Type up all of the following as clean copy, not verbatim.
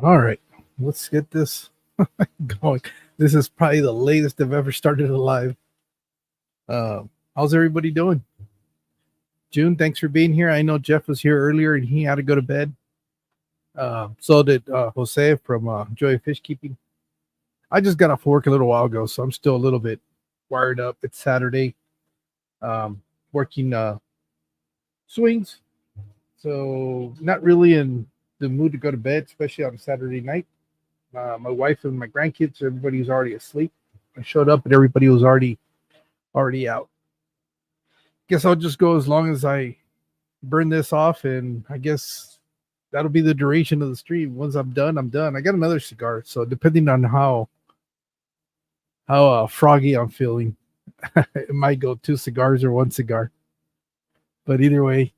All right, let's get this going. This is probably the latest I've ever started a live. How's everybody doing? June, thanks for being here. I know Jeff was here earlier and he had to go to bed. So did Jose from Joy of Fish Keeping. I just got off work a little while ago, so I'm still a little bit wired up. It's Saturday, working swings, so not really in the mood to go to bed, especially on a Saturday night. My wife and my grandkids, everybody was already asleep. I showed up and everybody was already out. Guess I'll just go as long as I burn this off, and I guess that'll be the duration of the stream. Once I'm done, I'm done. I got another cigar, so depending on how froggy I'm feeling, it might go 2 cigars or 1 cigar. But either way,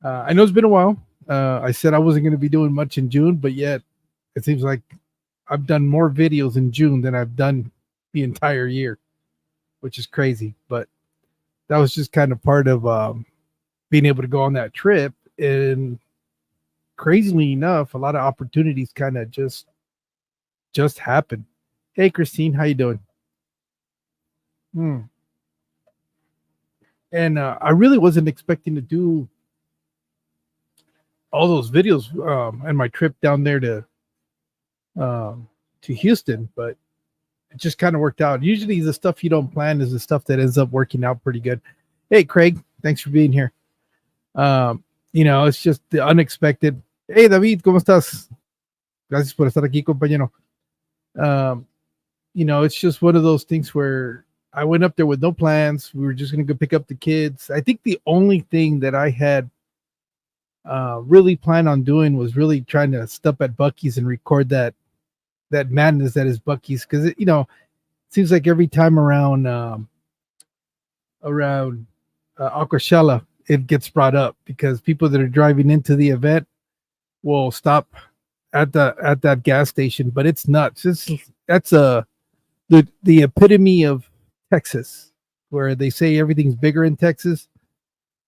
I know it's been a while. I said I wasn't going to be doing much in June, but yet it seems like I've done more videos in June than I've done the entire year, which is crazy. But that was just kind of part of being able to go on that trip. And crazily enough, a lot of opportunities kind of just happen. Hey, Christine, how you doing? And I really wasn't expecting to do all those videos and my trip down there to Houston, but it just kind of worked out. Usually the stuff you don't plan is the stuff that ends up working out pretty good. Hey, Craig, thanks for being here. It's just the unexpected. Hey, David, ¿cómo estás? Gracias por estar aquí, compañero. It's just one of those things where I went up there with no plans. We were just going to go pick up the kids. I think the only thing that I had really planned on doing was really trying to stop at Bucky's and record that madness that is Bucky's, because it seems like every time around Aquashella it gets brought up, because people that are driving into the event will stop at that gas station. But it's nuts. That's the epitome of Texas, where they say everything's bigger in Texas.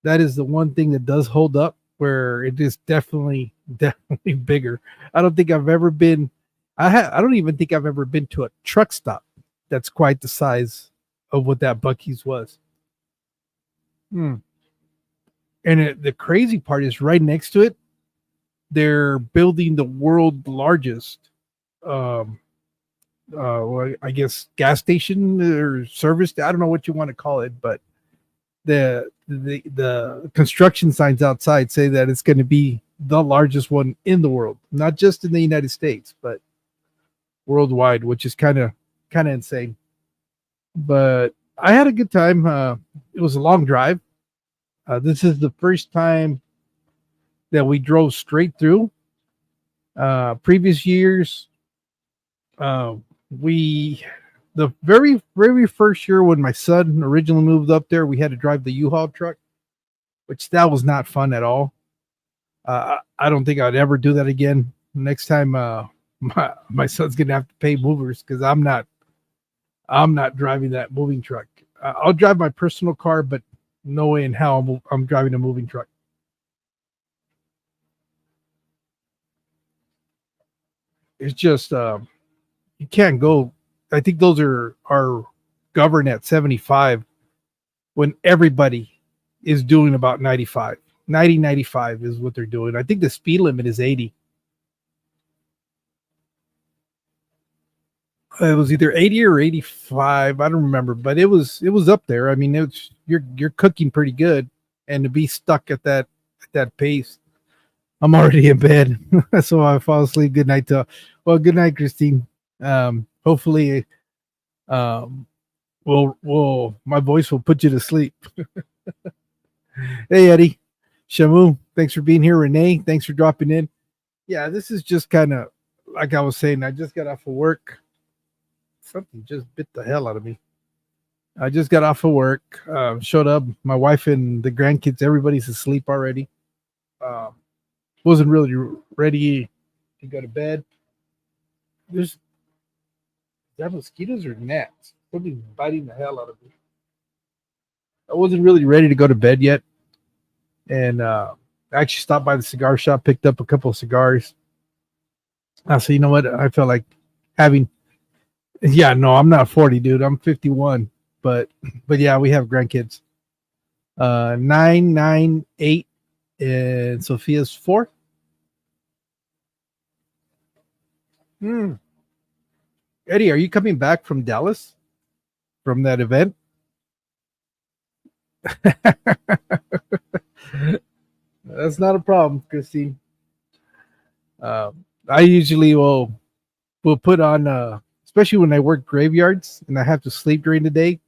That is the one thing that does hold up, where it is definitely bigger. I don't think I've ever been. I don't even think I've ever been to a truck stop that's quite the size of what that Bucky's was. And the crazy part is right next to it, they're building the world's largest, I guess, gas station or service. I don't know what you want to call it, but the construction signs outside say that it's going to be the largest one in the world, not just in the United States, but worldwide, which is kind of insane. But I had a good time. It was a long drive. This is the first time that we drove straight through. Previous years, the very, very first year when my son originally moved up there, we had to drive the U-Haul truck, which that was not fun at all. I don't think I'd ever do that again. Next time, my son's gonna have to pay movers, because I'm not driving that moving truck. I'll drive my personal car, but no way in hell I'm driving a moving truck. It's just you can't go. I think those are governed at 75 when everybody is doing about 95. 95 is what they're doing. I think the speed limit is 80. It was either 80 or 85. I don't remember, but it was up there. I mean, you're cooking pretty good, and to be stuck at that pace, I'm already in bed, so I fall asleep. Good night good night, Christine. Hopefully, my voice will put you to sleep. Hey, Eddie, Shamu, thanks for being here. Renee, thanks for dropping in. Yeah, this is just kind of like I was saying. I just got off of work. Something just bit the hell out of me. I just got off of work, showed up. My wife and the grandkids, everybody's asleep already. Wasn't really ready to go to bed. Is that mosquitoes or gnats? Something's biting the hell out of me. I wasn't really ready to go to bed yet. And I actually stopped by the cigar shop, picked up a couple of cigars. So you know what? I felt like having. Yeah, no, I'm not 40, dude. I'm 51. But yeah, we have grandkids. 9, 9, 8, and Sophia's 4. Hmm. Eddie, are you coming back from Dallas from that event? That's not a problem, Christine. I usually will put on, especially when I work graveyards and I have to sleep during the day.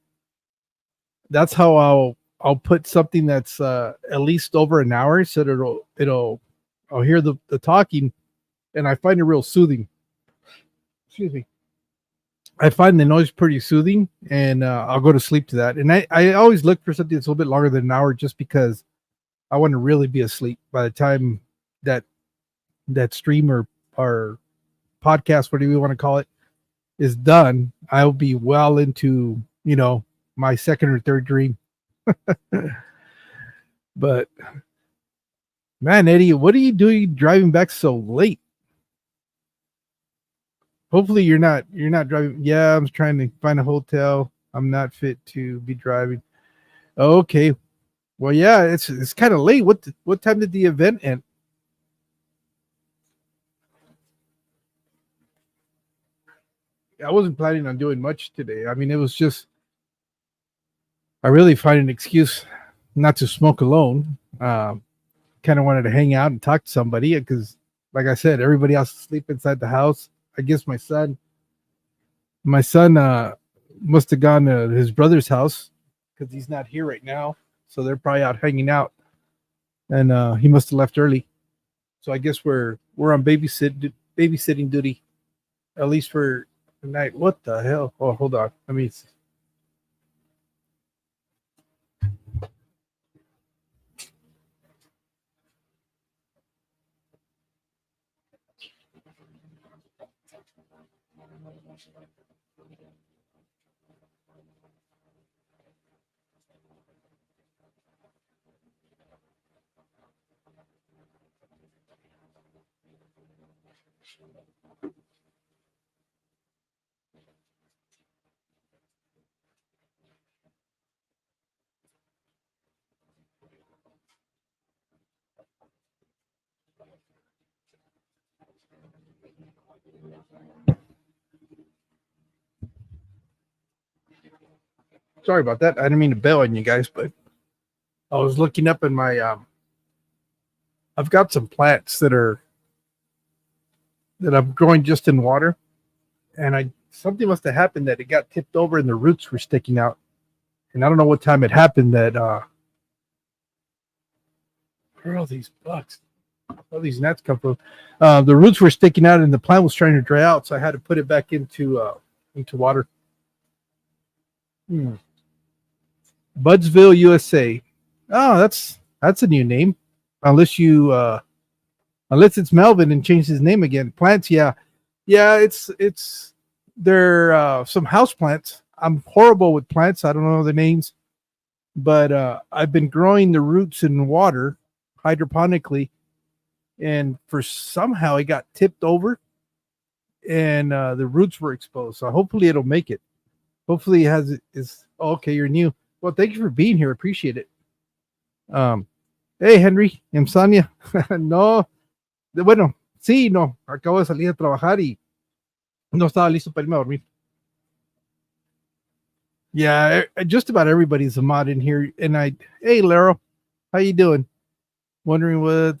That's how I'll put something that's at least over an hour, so that it'll I'll hear the talking, and I find it real soothing. Excuse me. I find the noise pretty soothing, and I'll go to sleep to that. And I always look for something that's a little bit longer than an hour, just because I want to really be asleep by the time that that stream or podcast, whatever you want to call it, is done. I'll be well into my second or third dream. But man, Eddie, what are you doing driving back so late? Hopefully you're not driving. Yeah, I'm trying to find a hotel. I'm not fit to be driving. Okay. Well, yeah, it's kind of late. What time did the event end? I wasn't planning on doing much today. I mean, it was just I really find an excuse not to smoke alone. Kind of wanted to hang out and talk to somebody because, like I said, everybody else is asleep inside the house. I guess my son must have gone to his brother's house because he's not here right now. So they're probably out hanging out, and he must have left early. So I guess we're on babysitting duty, at least for the night. What the hell? Oh, hold on. Let me. Sorry about that. I didn't mean to bail on you guys, but I was looking up in my. I've got some plants that I'm growing just in water, and I something must have happened that it got tipped over and the roots were sticking out. And I don't know what time it happened that where are all these bugs? All these gnats come from. The roots were sticking out and the plant was trying to dry out, so I had to put it back into water. Hmm. Budsville, USA. Oh, that's a new name. Unless unless it's Melvin and changed his name again. Plants, yeah. Yeah, it's they're some house plants. I'm horrible with plants. I don't know the names, but I've been growing the roots in water hydroponically, and for somehow it got tipped over, and the roots were exposed. So hopefully it'll make it. Hopefully it has is okay. You're new. Well, thank you for being here. Appreciate it. Um, hey Henry, Sonia. No, bueno, sí, no. Acabo de salir a trabajar y no estaba listo para irme a dormir. Yeah, just about everybody's a mod in here. And hey, Laro, how you doing? Wondering what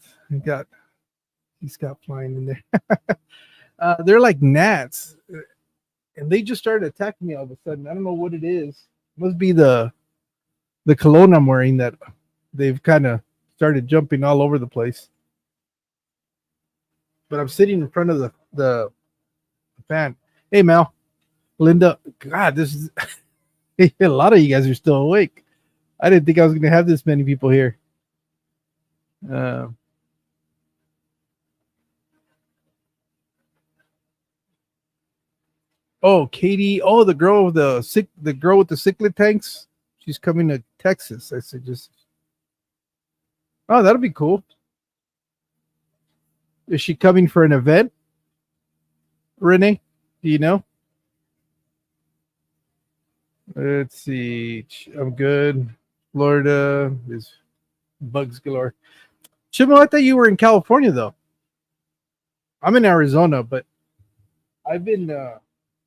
he's got flying in there. They're like gnats, and they just started attacking me all of a sudden. I don't know what it is. It must be the cologne I'm wearing that they've kind of started jumping all over the place. But I'm sitting in front of the fan. Hey, Mal, Linda. God, this is a lot of you guys are still awake. I didn't think I was going to have this many people here. Uh, oh, Katie. Oh, the girl with the cichlid tanks. She's coming to Texas. I said just. Oh, that'll be cool. Is she coming for an event? Renee, do you know? Let's see. I'm good. Florida is bugs galore. Chimo, I thought you were in California though. I'm in Arizona, but I've been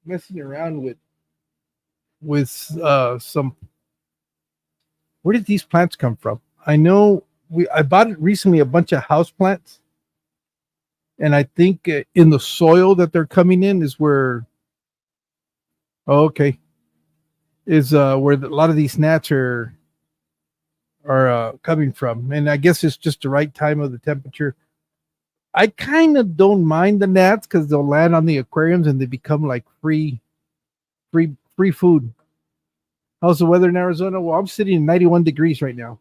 messing around with some. Where did these plants come from? I know I bought it recently a bunch of house plants, and I think in the soil that they're coming in is where. Oh, okay, is where a lot of these gnats are coming from, and I guess it's just the right time of the temperature. I kind of don't mind the gnats because they'll land on the aquariums and they become like free food. How's the weather in Arizona? Well, I'm sitting in 91 degrees right now,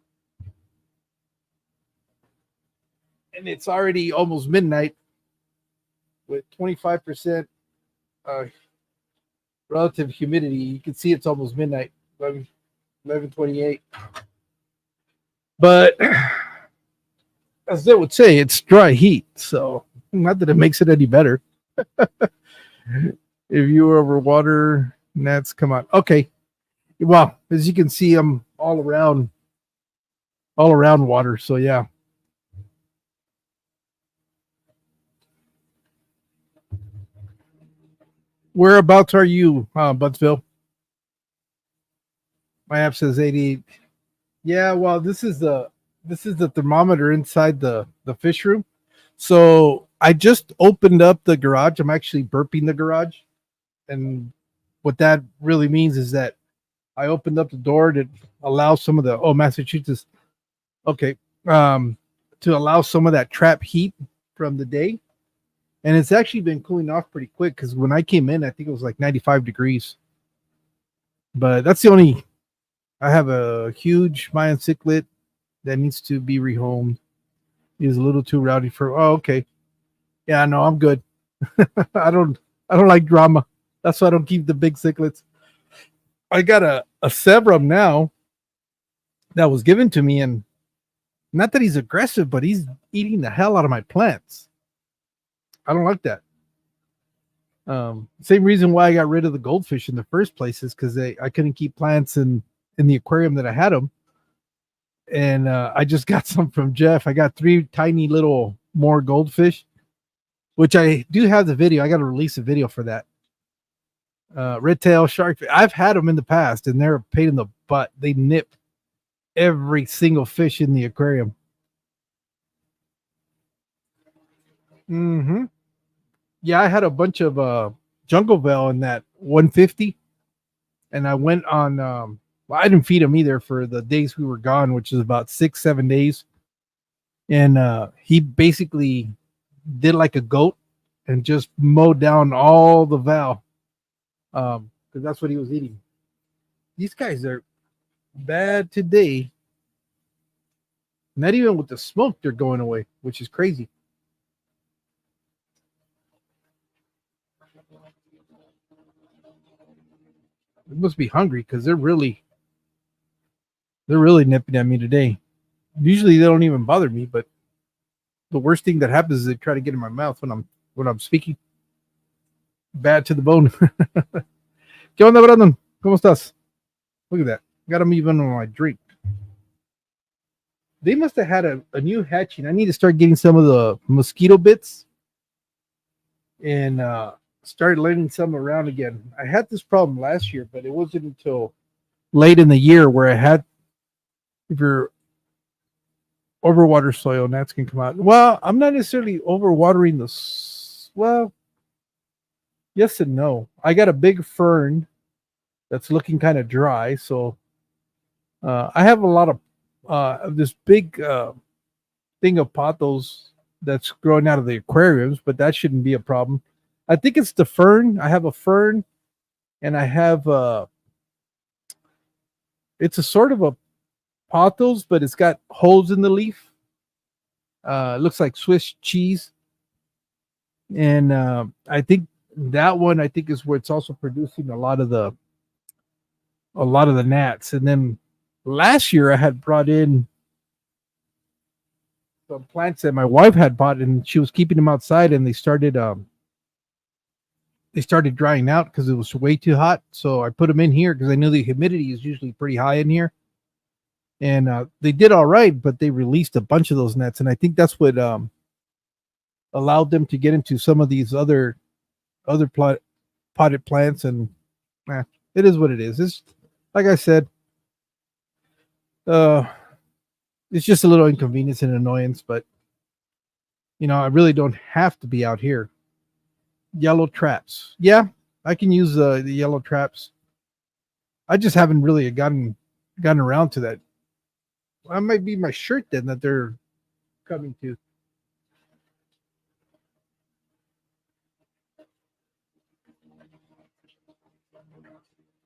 and it's already almost midnight with 25% uh, relative humidity. You can see it's almost midnight, 11:28. But as they would say, it's dry heat. So not that it makes it any better. If you were over water, gnats come out. Okay. Well, as you can see, I'm all around water. So yeah. Whereabouts are you, Buttsville? My app says 88. Yeah, well, this is the thermometer inside the fish room. So I just opened up the garage. I'm actually burping the garage, and what that really means is that I opened up the door to allow some of the Massachusetts. Okay, to allow some of that trap heat from the day, and it's actually been cooling off pretty quick because when I came in, I think it was like 95 degrees. But that's the only. I have a huge Mayan cichlid that needs to be rehomed. He's a little too rowdy for. Oh, okay. Yeah, no, I'm good. I don't. I don't like drama. That's why I don't keep the big cichlids. I got a Sebrum now that was given to me, and not that he's aggressive, but he's eating the hell out of my plants. I don't like that. Same reason why I got rid of the goldfish in the first place is because I couldn't keep plants in the aquarium that I had them, and I just got some from Jeff. I got 3 tiny little more goldfish, which I do have the video. I got to release a video for that. Red tail shark. I've had them in the past, and they're a pain in the butt. They nip every single fish in the aquarium. Mm-hmm. Yeah, I had a bunch of jungle veil in that 150, and I went on. Well, I didn't feed him either for the days we were gone, which is about 6-7 days. And he basically did like a goat and just mowed down all the val because that's what he was eating. These guys are bad today. Not even with the smoke, they're going away, which is crazy. They must be hungry because they're really nipping at me today. Usually they don't even bother me, but the worst thing that happens is they try to get in my mouth when I'm speaking. Bad to the bone. ¿Qué onda, Brandon? ¿Cómo estás? Look at that. Got them even on my drink. They must have had a new hatching. I need to start getting some of the mosquito bits and start letting some around again. I had this problem last year, but it wasn't until late in the year where I had, if you're overwater soil, gnats can come out. Well, I'm not necessarily overwatering well, yes and no. I got a big fern that's looking kind of dry, so I have a lot of this big thing of pothos that's growing out of the aquariums, but that shouldn't be a problem. I think it's the fern. I have a fern, and I have it's a sort of a pothos, but it's got holes in the leaf. It looks like Swiss cheese, and I think that one is where it's also producing a lot of the gnats. And then last year I had brought in some plants that my wife had bought, and she was keeping them outside, and they started they started drying out because it was way too hot. So I put them in here because I knew the humidity is usually pretty high in here. And they did all right, but they released a bunch of those nets, and I think that's what allowed them to get into some of these other potted plants. And it is what it is. It's like I said, uh, it's just a little inconvenience and annoyance, but I really don't have to be out here. Yellow traps, yeah, I can use the yellow traps. I just haven't really gotten around to that. That might be my shirt then that they're coming to.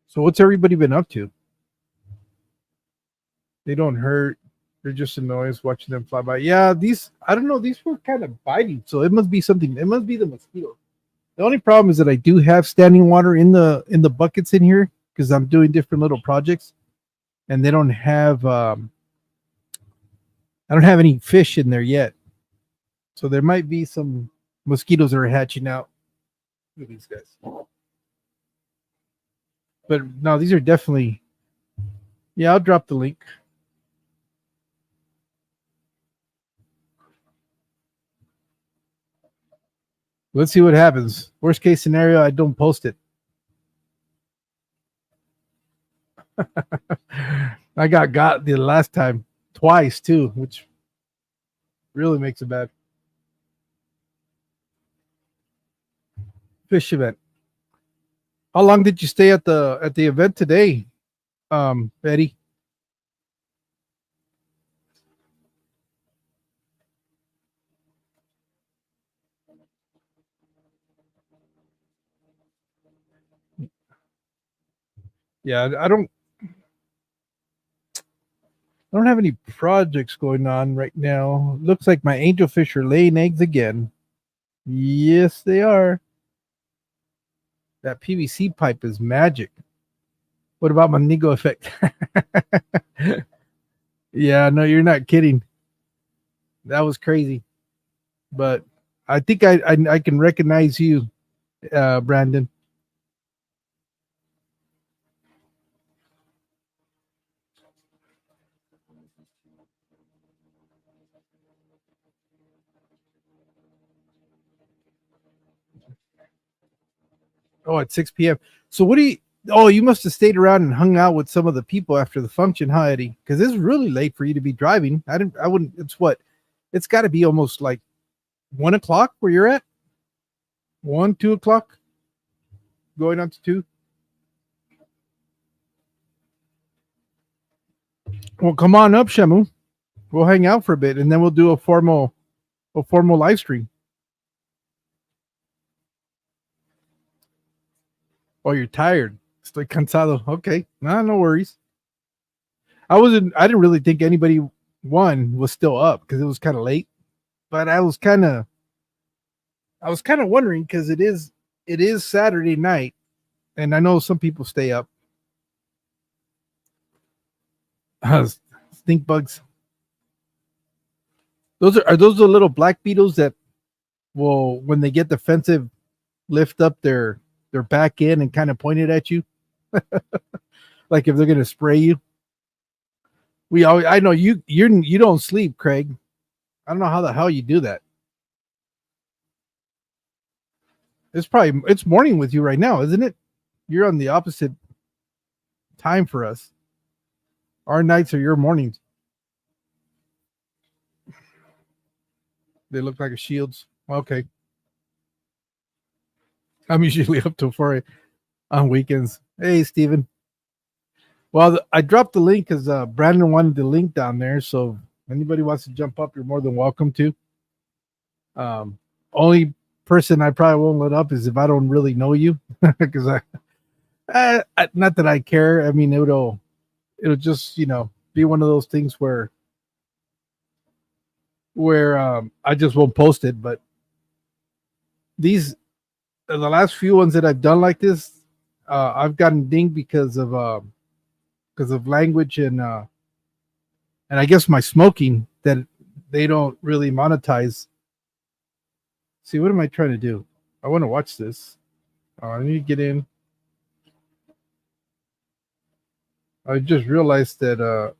So what's everybody been up to? They don't hurt. They're just annoyance watching them fly by. Yeah, these, I don't know, these were kind of biting, so it must be something. It must be the mosquito. The only problem is that I do have standing water in the buckets in here because I'm doing different little projects, and they don't have I don't have any fish in there yet. So there might be some mosquitoes that are hatching out. Look at these guys. But no, these are definitely, yeah, I'll drop the link. Let's see what happens. Worst case scenario, I don't post it. I got the last time twice too, which really makes it bad. Fish event. How long did you stay at the event today, Betty? Yeah, I don't have any projects going on right now. Looks like my angelfish are laying eggs again. Yes, they are. That PVC pipe is magic. What about my Nigo effect? Yeah, no, you're not kidding. That was crazy. But I think I can recognize you, Brandon. Oh, at 6 p.m. So what do you? Oh, you must have stayed around and hung out with some of the people after the function, huh, Eddie? Because it's really late for you to be driving. I didn't. I wouldn't. It's what? It's got to be almost like 1 o'clock where you're at. 1, 2 o'clock, going on to 2. Well, come on up, Shamu. We'll hang out for a bit, and then we'll do a formal live stream. Oh, you're tired. Estoy cansado. Okay, no worries. I didn't really think anybody was still up because it was kind of late. But I was kind of wondering because it is Saturday night, and I know some people stay up. Stink bugs. Are those the little black beetles that will, when they get defensive, lift up their back end and kind of point it at you, like if they're gonna spray you. I know you don't sleep, Craig. I don't know how the hell you do that. It's morning with you right now, isn't it? You're on the opposite time for us. Our nights are your mornings. They look like a shields. Okay. I'm usually up till 4 on weekends. Hey, Steven. Well, I dropped the link because Brandon wanted the link down there. So if anybody wants to jump up, you're more than welcome to. Only person I probably won't let up is if I don't really know you, because not that I care. I mean, it'll just be one of those things where I just won't post it. But these the last few ones that I've done like this, I've gotten dinged because of language and I guess my smoking that they don't really monetize. See, what am I trying to do? I want to watch this. Oh, I need to get in. I just realized that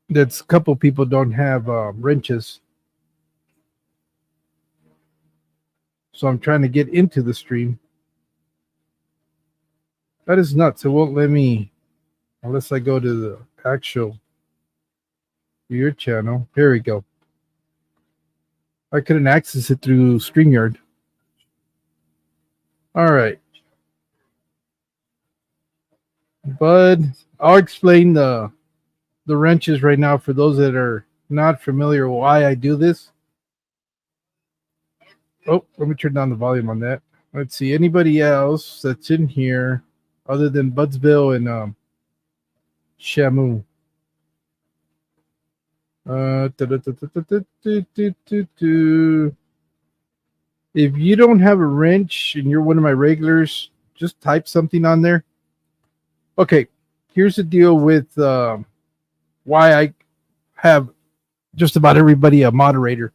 that a couple people don't have wrenches, so I'm trying to get into the stream. That is nuts. It won't let me unless I go to the actual your channel. Here we go. I couldn't access it through StreamYard. All right, Bud. I'll explain the wrenches right now for those that are not familiar why I do this. Oh, let me turn down the volume on that. Let's see. Anybody else that's in here other than Budsville and Shamu? If you don't have a wrench and you're one of my regulars, just type something on there. Okay, here's the deal with why I have just about everybody a moderator.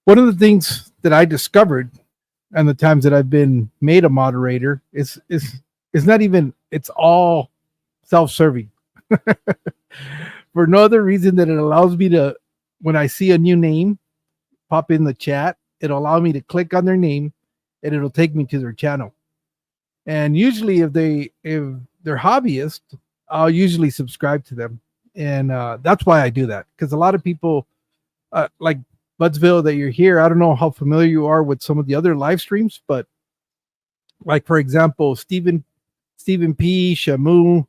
One of the things that I discovered and the times that I've been made a moderator is not even, it's all self-serving. For no other reason than it allows me to, when I see a new name pop in the chat, it'll allow me to click on their name and it'll take me to their channel. And usually if they're hobbyists, I'll usually subscribe to them. And that's why I do that. Because a lot of people like Budsville that you're here, I don't know how familiar you are with some of the other live streams, but like for example, Stephen P, Shamu,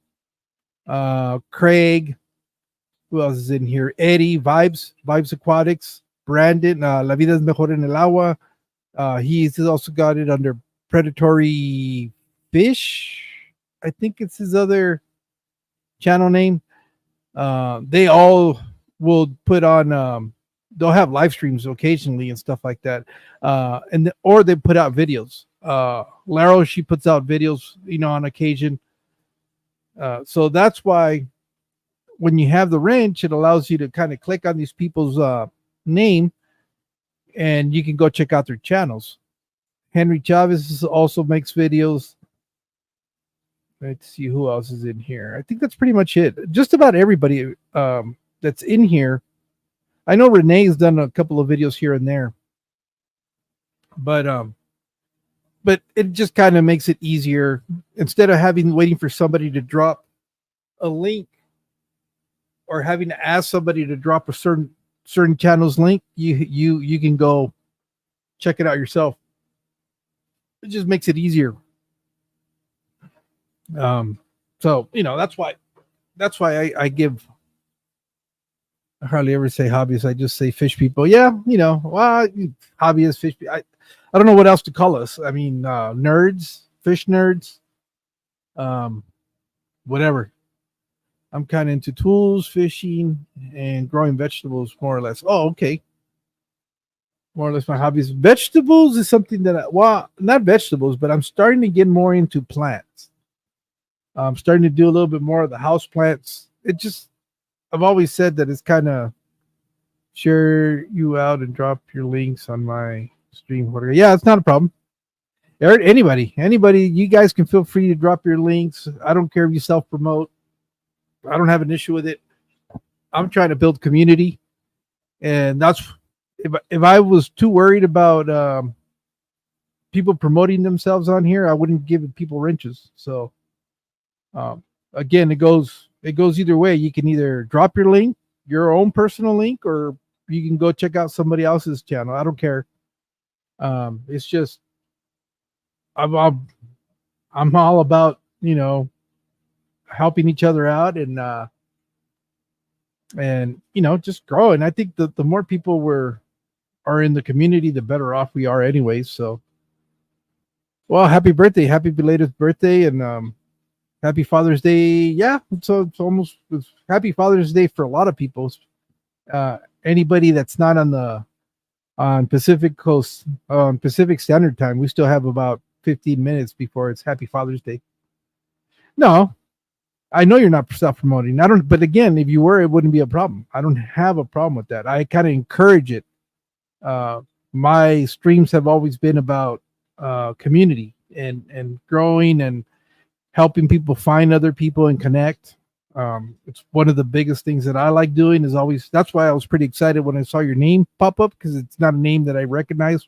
Craig, who else is in here? Eddie, Vibes Aquatics, Brandon, La Vida es Mejor en el Agua. He's also got it under Predatory Fish. I think it's his other channel name. They all will put on they'll have live streams occasionally and stuff like that. Or they put out videos. Laro, she puts out videos, on occasion. So that's why when you have the wrench, it allows you to kind of click on these people's name and you can go check out their channels. Henry Chavez also makes videos. Let's see who else is in here. I think that's pretty much it. Just about everybody that's in here. I know Renee's done a couple of videos here and there. But it just kind of makes it easier. Instead of waiting for somebody to drop a link or having to ask somebody to drop a certain channel's link, you can go check it out yourself. It just makes it easier. So that's why I give. I hardly ever say hobbyists. I just say fish people. Yeah, hobbyists, fish people. I don't know what else to call us. I mean, nerds, fish nerds, whatever. I'm kind of into tools, fishing, and growing vegetables, more or less. Oh, okay. More or less my hobbies. Vegetables is something that not vegetables, but I'm starting to get more into plants. I'm starting to do a little bit more of the house plants. I've always said that it's kind of share you out and drop your links on my stream. Yeah, it's not a problem. Anybody, you guys can feel free to drop your links. I don't care if you self-promote. I don't have an issue with it. I'm trying to build community. And that's, if I was too worried about people promoting themselves on here, I wouldn't give people wrenches. So again, it goes either way. You can either drop your link, your own personal link, or you can go check out somebody else's channel. I don't care. It's just I'm all about helping each other out and just growing. I think that the more people are in the community, the better off we are anyways. So, well, happy birthday, happy belated birthday, and happy Father's Day. Yeah, so it's happy Father's Day for a lot of people. Anybody that's not on Pacific Coast, on Pacific Standard Time, we still have about 15 minutes before it's Happy Father's Day. No, I know you're not self-promoting. But again, if you were, it wouldn't be a problem. I don't have a problem with that. I kind of encourage it. My streams have always been about community and growing and helping people find other people and connect. It's one of the biggest things that I like doing. Is always That's why I was pretty excited when I saw your name pop up, because it's not a name that I recognize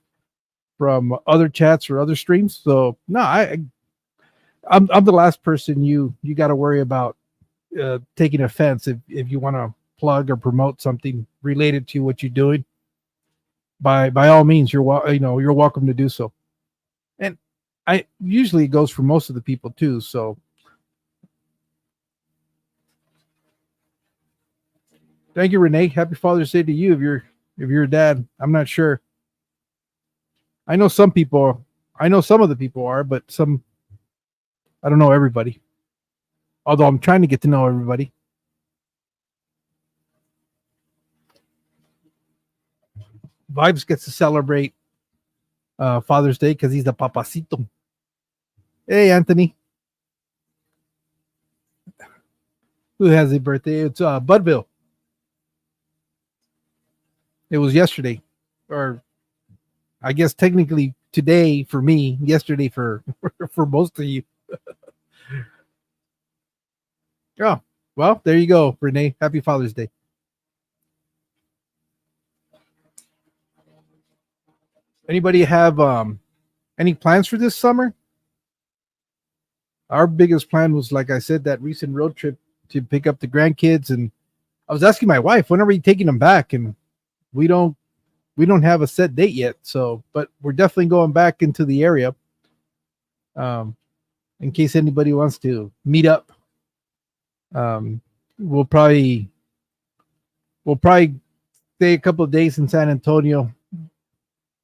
from other chats or other streams. So no, I'm the last person you got to worry about taking offense if you want to plug or promote something related to what you're doing. By all means, you're welcome to do so. And I usually it goes for most of the people too. So thank you, Renee. Happy Father's Day to you. If you're a dad, I'm not sure. I know some people. I know some of the people are, but some I don't know everybody. Although I'm trying to get to know everybody. Vibes gets to celebrate Father's Day because he's the papacito. Hey, Anthony, who has a birthday? It's Budville. It was yesterday, or I guess technically today for me, yesterday for for most of you. Oh, well, there you go, Renee. Happy Father's Day. Anybody have any plans for this summer? Our biggest plan was, like I said, that recent road trip to pick up the grandkids, and I was asking my wife, when are we taking them back? And we don't we don't have a set date yet. So, but we're definitely going back into the area, um, in case anybody wants to meet up. Um, we'll probably we'll probably stay a couple of days in San Antonio.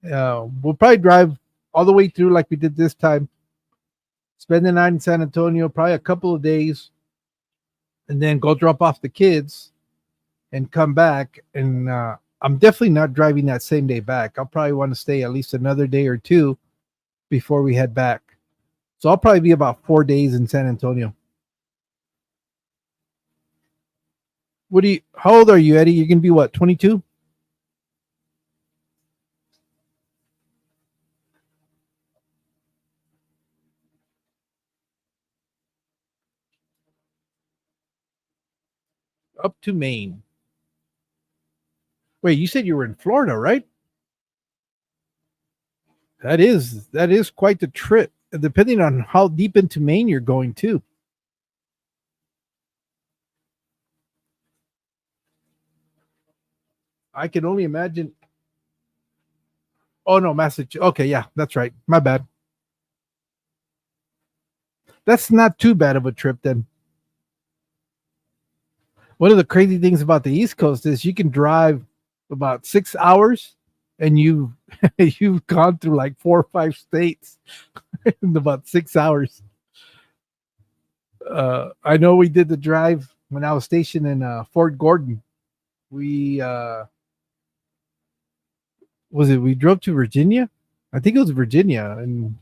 We'll probably drive all the way through like we did this time. Spend the night in San Antonio, probably a couple of days, and then go drop off the kids and come back. And I'm definitely not driving that same day back. I'll probably want to stay at least another day or two before we head back. So I'll probably be about 4 days in San Antonio. How old are you, Eddie? You're gonna be what, 22? Up to Maine. Wait, you said you were in Florida, right? That is quite the trip, depending on how deep into Maine you're going to. I can only imagine. Oh no, Massachusetts. Okay, yeah, that's right. My bad. That's not too bad of a trip then. One of the crazy things about the East Coast is you can drive about 6 hours, and you've gone through like 4 or 5 states in about 6 hours. I know we did the drive when I was stationed in Fort Gordon. We we drove to Virginia? I think it was Virginia, and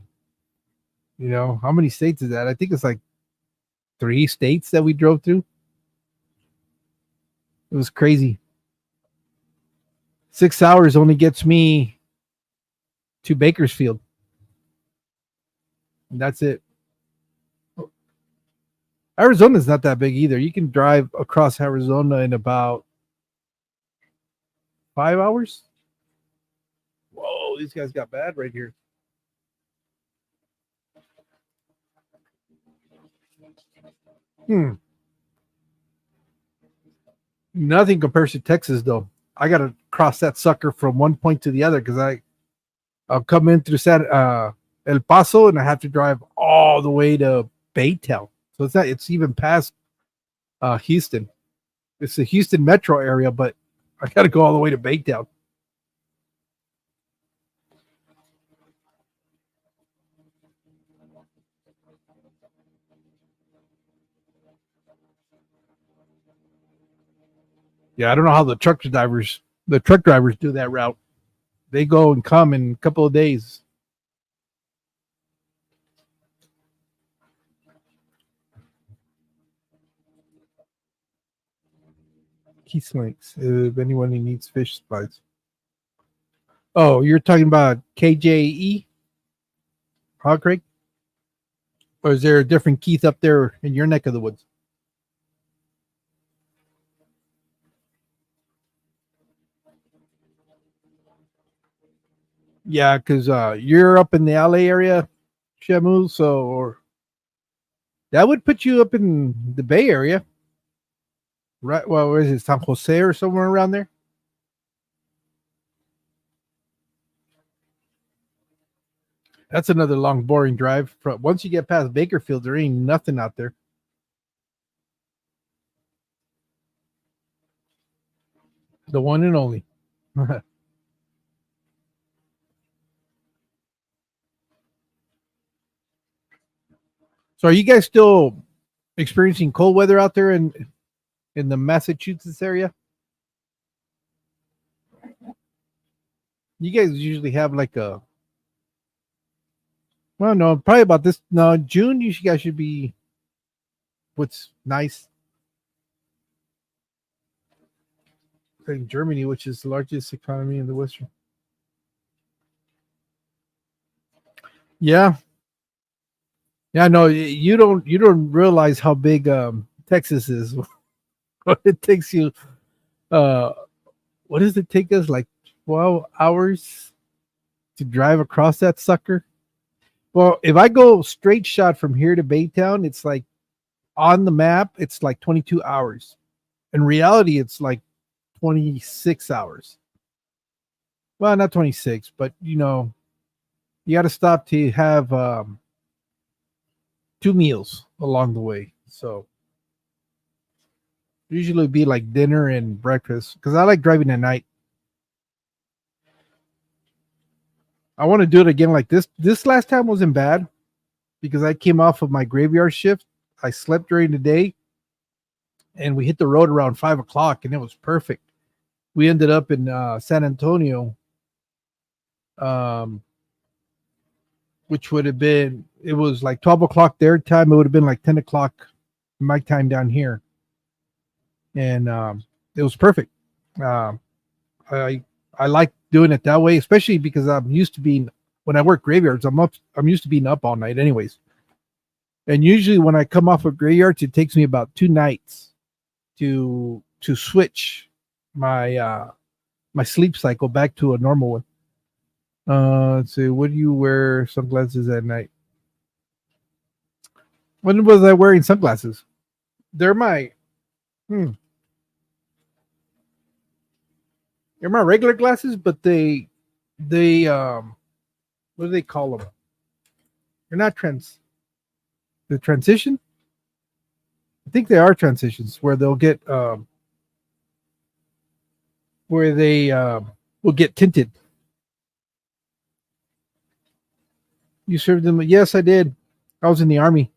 how many states is that? I think it's like 3 states that we drove through. It was crazy. 6 hours only gets me to Bakersfield. And that's it. Arizona's not that big either. You can drive across Arizona in about 5 hours. Whoa, these guys got bad right here. Hmm. Nothing compares to Texas though. I gotta cross that sucker from one point to the other because I'll come in through El Paso, and I have to drive all the way to Baytown. So it's even past Houston. It's the Houston metro area, but I got to go all the way to Baytown. Yeah, I don't know how the truck drivers do that route. They go and come in a couple of days. Key Slinks. If anyone who needs fish supplies. Oh, you're talking about KJE? Hog Creek? Or is there a different Keith up there in your neck of the woods? Yeah, because you're up in the LA area, Shamu, so or that would put you up in the Bay Area, right? Well, where is it, San Jose or somewhere around there? That's another long, boring drive. Once you get past Bakerfield, there ain't nothing out there. The one and only. So, are you guys still experiencing cold weather out there in the Massachusetts area? You guys usually have like a well, no, probably about this. No, June. You guys should be. What's nice in Germany, which is the largest economy in the Western. Yeah, yeah. No, you don't realize how big Texas is. It takes you. Uh, what does it take us? Like 12 hours to drive across that sucker. Well, if I go straight shot from here to Baytown, it's like on the map, it's like 22 hours. In reality, it's like 26 hours. Well, not 26, but you got to stop to have two meals along the way. So usually it'd be like dinner and breakfast because I like driving at night. I want to do it again like this. This last time wasn't bad because I came off of my graveyard shift. I slept during the day and we hit the road around 5 o'clock and it was perfect. We ended up in San Antonio, um, which would have been, it was like 12 o'clock their time. It would have been like 10 o'clock my time down here. And it was perfect. Uh, I like doing it that way, especially because I'm used to being, when I work graveyards, I'm used to being up all night anyways. And usually when I come off of graveyards, it takes me about 2 nights to switch my sleep cycle back to a normal one. Let's see, would you wear sunglasses at night? When was I wearing sunglasses? They're my they're my regular glasses, but they what do they call them? They're not the transition. I think they are transitions where they'll get where they will get tinted. You served them? Yes, I did. I was in the army,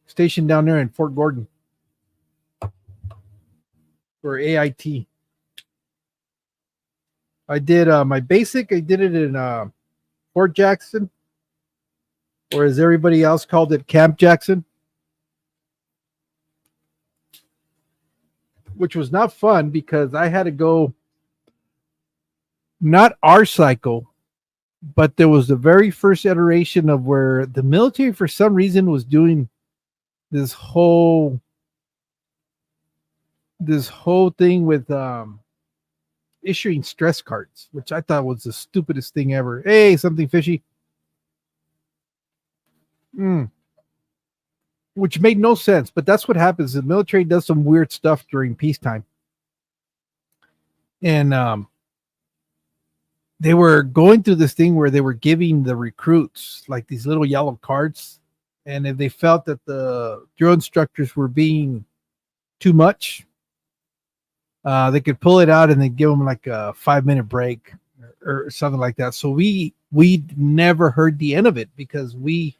stationed down there in Fort Gordon for AIT. I did my basic. I did it in Fort Jackson, or as everybody else called it, Camp Jackson, which was not fun because I had to go not our cycle, but there was the very first iteration of where the military, for some reason, was doing this whole thing with issuing stress cards, which I thought was the stupidest thing ever. Hey, something fishy. Which made no sense, but that's what happens. The military does some weird stuff during peacetime. And they were going through this thing where they were giving the recruits like these little yellow cards. And if they felt that the drill instructors were being too much, they could pull it out and then give them like a 5-minute break or something like that. So we never heard the end of it because we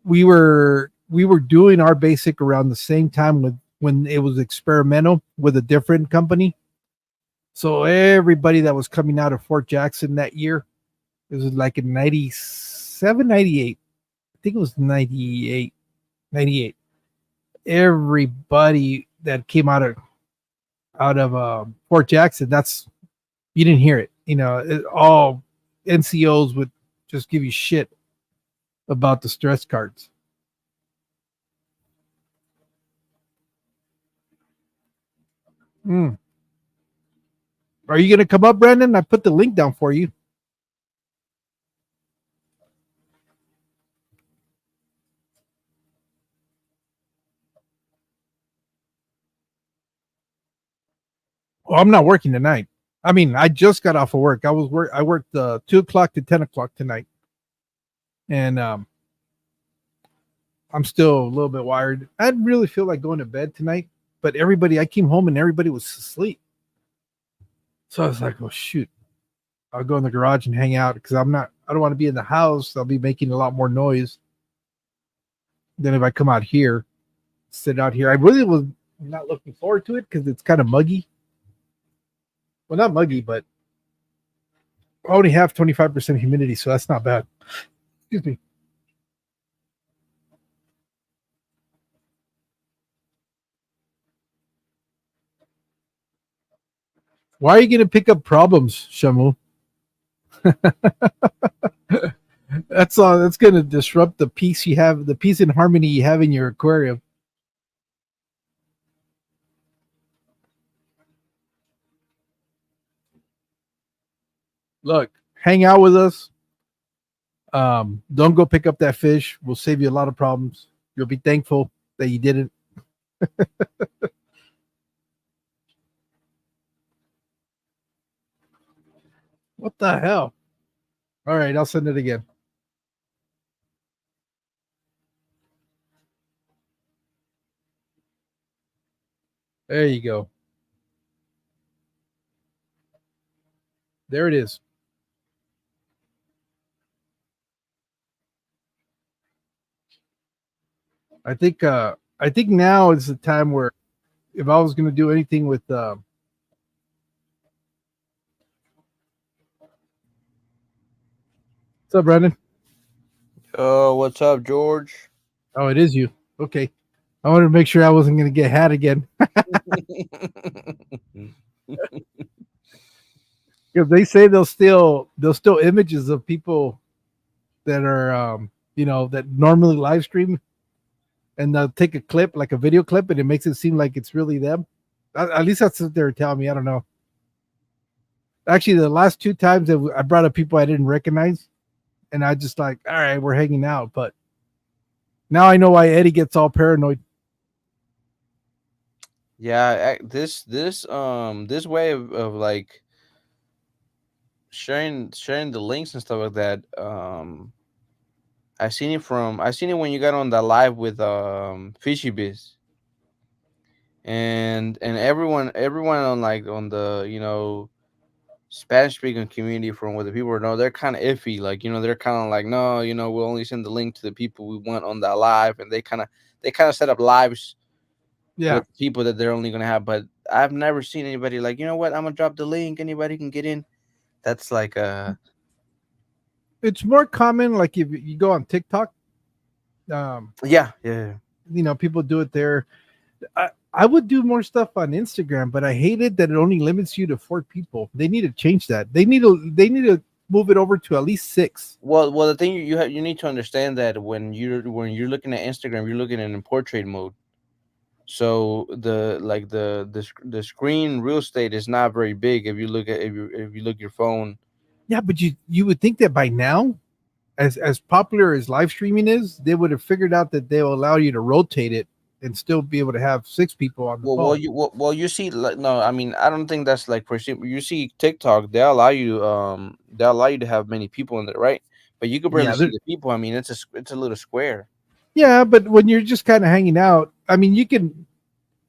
were doing our basic around the same time when it was experimental with a different company. So everybody that was coming out of Fort Jackson that year, it was like in 97, 98. I think it was 98. 98. Everybody that came out of Fort Jackson, you didn't hear it. It all NCOs would just give you shit about the stress cards. Mm. Are you gonna come up, Brandon? I put the link down for you. Well, I'm not working tonight. I mean, I just got off of work. I worked 2 o'clock to 10 o'clock tonight, and I'm still a little bit wired. I didn't really feel like going to bed tonight, but I came home and everybody was asleep. So I was like, oh shoot, I'll go in the garage and hang out because I don't want to be in the house. I'll be making a lot more noise than if I come out here, sit out here. I really was not looking forward to it because it's kind of muggy. Well, not muggy, but I only have 25% humidity, so that's not bad. Excuse me. Why are you going to pick up problems, Shamu? That's all. That's going to disrupt the peace you have, the peace and harmony you have in your aquarium. Look, hang out with us. Don't go pick up that fish. We'll save you a lot of problems. You'll be thankful that you didn't. What the hell? All right, I'll send it again. There you go. There it is. I think now is the time where if I was going to do anything with what's up, Brandon? Oh, what's up, George? Oh, it is you. Okay. I wanted to make sure I wasn't going to get had again because they say they'll steal images of people that are that normally live stream, and they'll take a clip like a video clip and it makes it seem like it's really them. At least that's what they're telling me. I don't know. Actually, the last two times that I brought up people I didn't recognize, and I just like, all right, we're hanging out. But now I know why Eddie gets all paranoid. Yeah, this way of like sharing the links and stuff like that. I seen it when you got on the live with Fishy Biz, and everyone on like on the Spanish speaking community from where the people know they're kind of iffy. Like they're kind of like, no, we'll only send the link to the people we want on that live, and they kind of set up lives Yeah, with people that they're only gonna have. But I've never seen anybody like, what, I'm gonna drop the link, anybody can get in. That's like it's more common. Like if you go on TikTok, um, yeah, yeah. people do it there. I would do more stuff on Instagram, but I hate it that it only limits you to 4 people. They need to change that. They need to move it over to at least 6. Well, the thing you need to understand that when you're looking at Instagram, you're looking in portrait mode. So the screen real estate is not very big if you look your phone. Yeah, but you would think that by now, as popular as live streaming is, they would have figured out that they'll allow you to rotate it and still be able to have 6 people on the phone. You see, like, no, I mean, I don't think that's like for example, you see TikTok, they allow you to have many people in there, right? But you could barely Yeah, see the people. I mean, it's a little square. yeah, but when you're just kind of hanging out, I mean, you can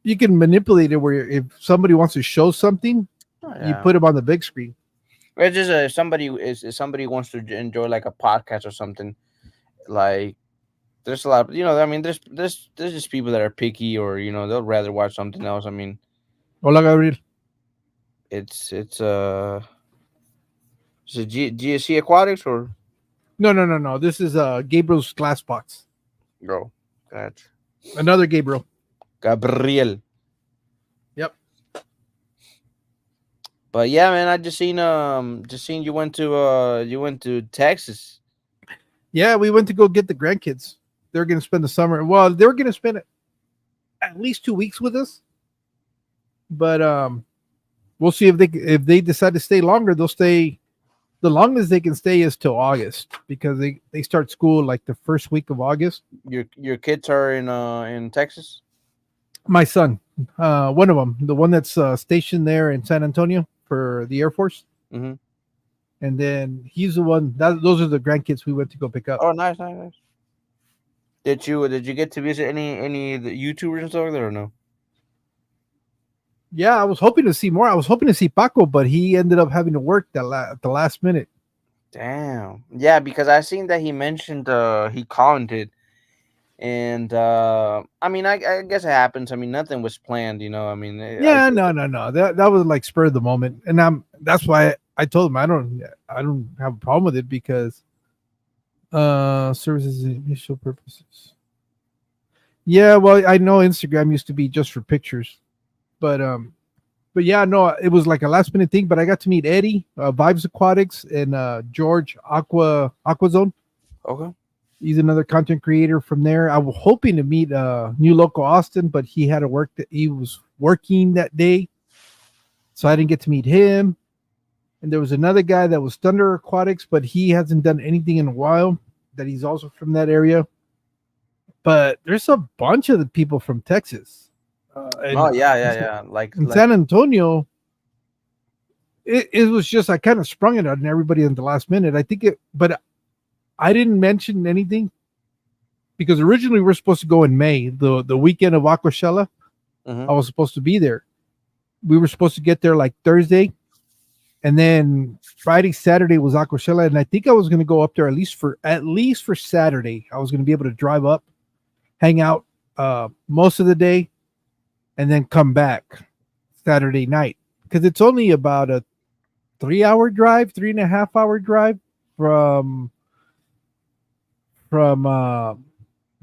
manipulate it where if somebody wants to show something, Oh, you yeah. put them on the big screen. It's just if somebody wants to enjoy like a podcast or something, like there's a lot. I mean, there's just people that are picky, or they'll rather watch something else. I mean, Hola, Gabriel. it's is it GSC Aquatics or No, no, no, no. This is Gabriel's glass box. no? Gotcha. Another Gabriel. Gabriel. Yep. But yeah, man, I just seen you went to Texas. Yeah, we went to go get the grandkids. They're going to spend the summer. Well, they were going to spend at least 2 weeks with us, but we'll see if they decide to stay longer. They'll stay. The longest they can stay is till August because they start school like the first week of August. Your kids are in Texas. My son, one of them, the one that's stationed there in San Antonio for the Air Force, Mm-hmm. and then he's the one. Those are the grandkids we went to go pick up. Oh, nice, nice, nice. Did you get to visit any of the YouTubers and stuff like that or no? Yeah, I was hoping to see more. I was hoping to see Paco, but he ended up having to work at the last minute. Damn. Yeah, because I seen that he mentioned he commented and I mean I guess it happens. I mean nothing was planned, you know. I mean I Yeah, no. That was like spur of the moment, and that's why I told him I don't have a problem with it because services initial purposes. Yeah, well, I know Instagram used to be just for pictures, but yeah, no, it was like a last minute thing. But I got to meet Eddie, Vibes Aquatics, and George Aquazone. okay. He's another content creator from there. I was hoping to meet new local Austin, but he had to work that he was working that day, so I didn't get to meet him. And there was another guy that was Thunder Aquatics, but he hasn't done anything in a while. That he's also from that area. But there's a bunch of the people from Texas, Oh and yeah, yeah, yeah. in Like San Antonio. It was just I kind of sprung it on everybody in the last minute. I think it, but I didn't mention anything because originally we were supposed to go in May, the weekend of Aquashella. hmm I was supposed to be there. We were supposed to get there like Thursday, and then Friday, Saturday was Aquashella, and I think I was going to go up there at least for Saturday. I was going to be able to drive up, hang out most of the day, and then come back Saturday night because it's only about a 3 hour drive, 3.5 hour drive from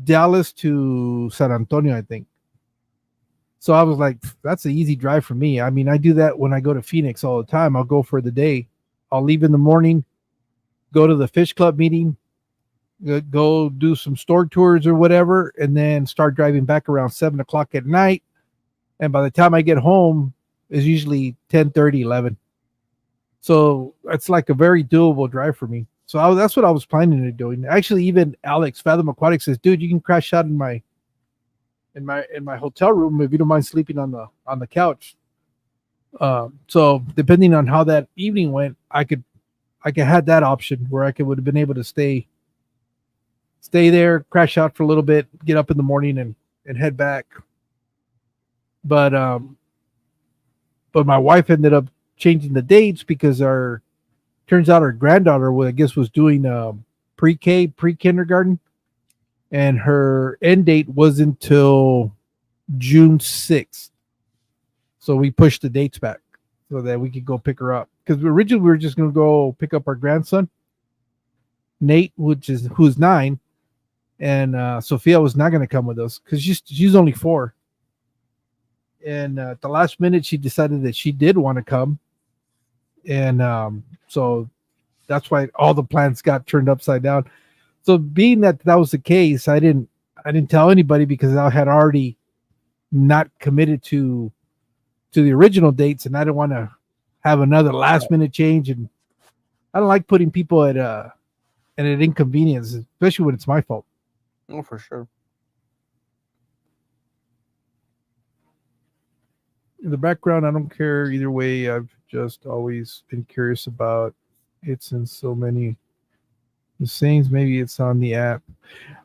Dallas to San Antonio, I think. So I was like, that's an easy drive for me. I mean, I do that when I go to Phoenix all the time. I'll go for the day. I'll leave in the morning, go to the fish club meeting, go do some store tours or whatever, and then start driving back around 7 o'clock at night. And by the time I get home, it's usually 10:30, 11. So it's like a very doable drive for me. So that's what I was planning to doing. Actually, even Alex Fathom Aquatics says, "Dude, you can crash out in my hotel room if you don't mind sleeping on the couch." So depending on how that evening went, I could had that option where would have been able to stay there, crash out for a little bit, get up in the morning and head back. But my wife ended up changing the dates because our turns out our granddaughter, I guess, was doing pre-K, pre-kindergarten, and her end date wasn't until June 6th. So we pushed the dates back so that we could go pick her up. Because originally we were just going to go pick up our grandson, Nate, who's 9, and Sophia was not going to come with us because she's only 4. And at the last minute, she decided that she did want to come, and so that's why all the plans got turned upside down. So being that was the case, I didn't tell anybody because I had already not committed to the original dates, and I didn't want to have another last minute change. And I don't like putting people at an inconvenience, especially when it's my fault. oh for sure. In the background, I don't care either way. I've just always been curious about it since so many the sayings. Maybe it's on the app.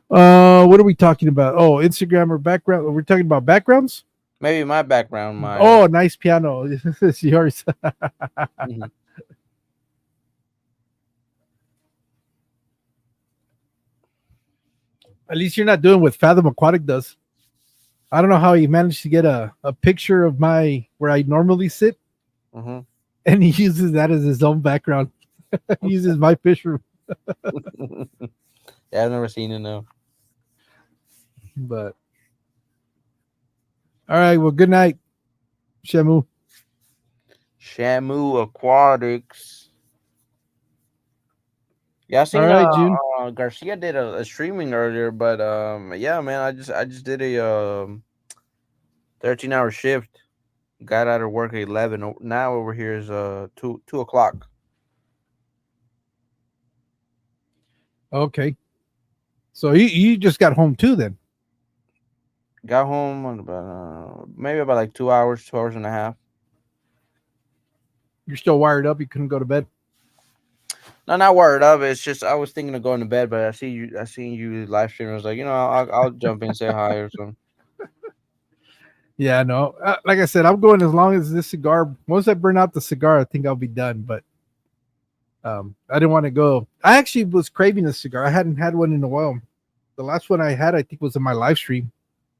What are we talking about? Oh, Instagram or background? We're talking about backgrounds. Maybe my background, my Oh, nice piano. This is yours. mhm. At least you're not doing what Fathom Aquatic does. I don't know how he managed to get a picture of my where I normally sit, Mhm. and he uses that as his own background. He uses my fish room. Yeah, I've never seen it no. But all right, well, good night, Shamu. Shamu Aquatics. Yeah, I All seen right, June. Garcia did a streaming earlier, but yeah, man, I just did a 13-hour shift. Got out of work at 11. Now over here is 2 o'clock. Okay. So you just got home too then. Got home in about maybe about like 2 hours, 2 hours and a half. You're still wired up. You couldn't go to bed. No, not worried of it. It's just I was thinking of going to bed, but I seen you live stream. I was like, I'll jump in, say hi or something. Yeah, no. Like I said, I'm going as long as this cigar. Once I burn out the cigar, I think I'll be done. But I didn't want to go. I actually was craving a cigar. I hadn't had one in a while. The last one I had, I think, was in my live stream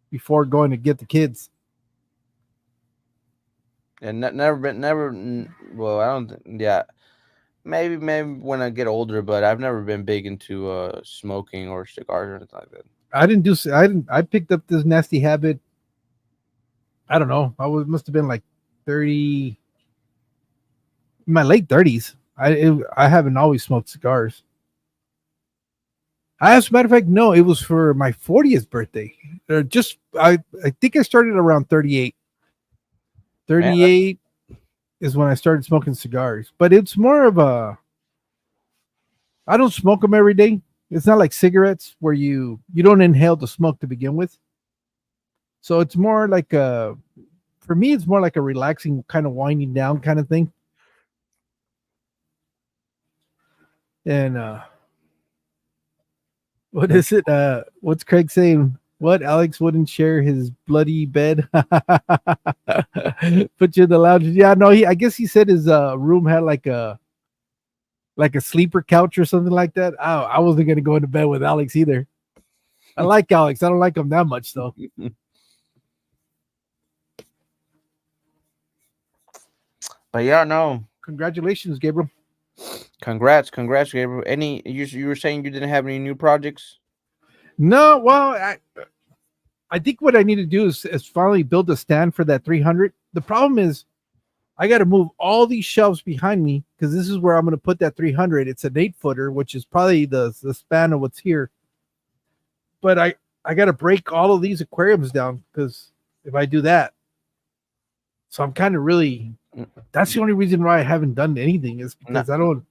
before going to get the kids. And never been, well, I don't. Yeah, maybe when I get older, but I've never been big into smoking or cigars or anything like that. I didn't do. I didn't. I picked up this nasty habit. I don't know. I was must have been like 30, my late 30s. I haven't always smoked cigars. As a matter of fact, no, it was for my 40th birthday. Just I think I started around 38. Man, 38 is when I started smoking cigars. But it's more of a I don't smoke them every day. It's not like cigarettes where you don't inhale the smoke to begin with. So it's more like a for me it's more like a relaxing kind of winding down kind of thing. And what that's is it? What's Craig saying? What Alex wouldn't share his bloody bed? Put you in the lounge. Yeah, no, he. I guess he said his room had like a sleeper couch or something like that. I wasn't gonna go into bed with Alex either. I like Alex. I don't like him that much though. but yeah, no. Congratulations, Gabriel. Congrats, Gabriel. You were saying you didn't have any new projects? No, well, I think what I need to do is finally build a stand for that 300. The problem is I got to move all these shelves behind me because this is where I'm going to put that 300. It's an 8-footer, which is probably the span of what's here. But I got to break all of these aquariums down because if I do that, so I'm kind of really. Mm, That's the only reason why I haven't done anything is No, because I don't.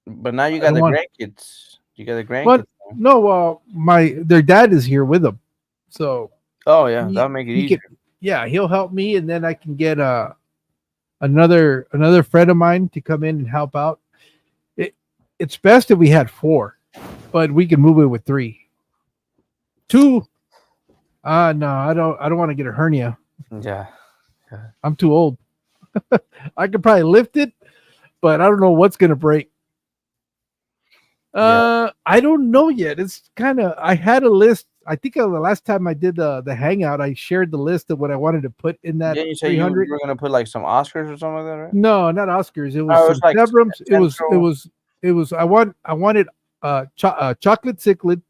but now you I got don't the want. grandkids. You got the grandkids But now. no, my their dad is here with them, so Oh yeah, that'll make it he easier. can. Yeah, he'll help me, and then I can get another friend of mine to come in and help out. It it's best if we had four, but we can move it with three. Two, no, I don't want to get a hernia. Yeah. Yeah. I'm too old. I could probably lift it, but I don't know what's gonna break. Yeah. I don't know yet. It's kind of I had a list. I think the last time I did the hangout, I shared the list of what I wanted to put in that Yeah, you say you 300. you were gonna put like some Oscars or something like that, right? No, not Oscars. It was Oh, it was some like Severums. Central. It was. I wanted chocolate cichlid,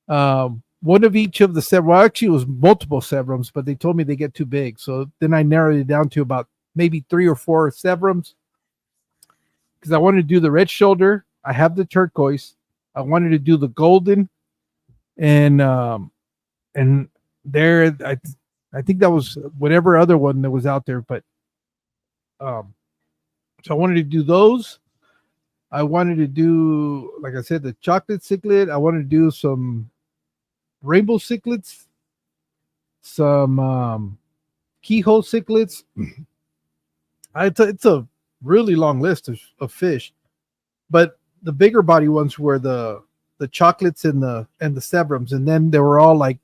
one of each of the Severums. Well, actually, it was multiple Severums, but they told me they get too big. So then I narrowed it down to about maybe 3 or 4 Severums because I wanted to do the red shoulder. I have the turquoise. I wanted to do the golden, and and there I think that was whatever other one that was out there, but um, so I wanted to do those. I wanted to do, like I said, the chocolate cichlid. I wanted to do some rainbow cichlids, some keyhole cichlids. It's a really long list of fish, but the bigger body ones were the chocolates and the Severums, and then they were all like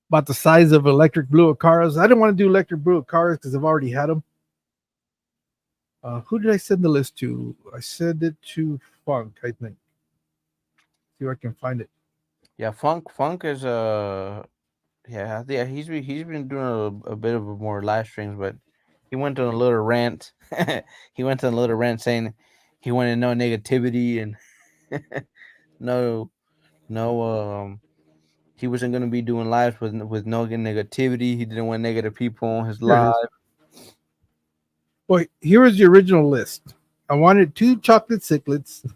about the size of electric blue Acaras. I didn't want to do electric blue Acaras because I've already had them. Who did I send the list to? I sent it to Funk, I think. See if I can find it. Yeah, Funk is yeah, he's been doing a bit of a more live streams, but he went on a little rant. He went on a little rant saying he wanted no negativity and no no he wasn't gonna be doing lives with no negativity. He didn't want negative people on his Here it live. is. Well, here was the original list. I wanted 2 chocolate cichlids,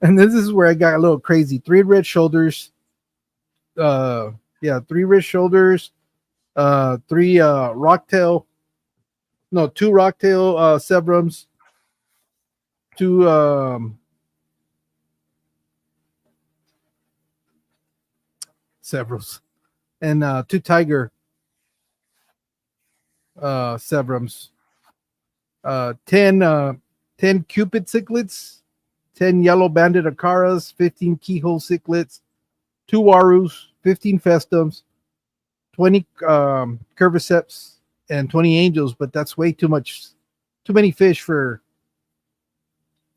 and this is where I got a little crazy. 3 red shoulders. Uh, yeah, 3 red shoulders. 3 rocktail. No, 2 rocktail sebrums. 2 and 2 tiger sebrums. 10 cupid cichlids. 10 yellow banded acaras. 15 keyhole cichlids. 2 warus. 15 festums. 20 curviceps and 20 angels, but that's way too much, too many fish for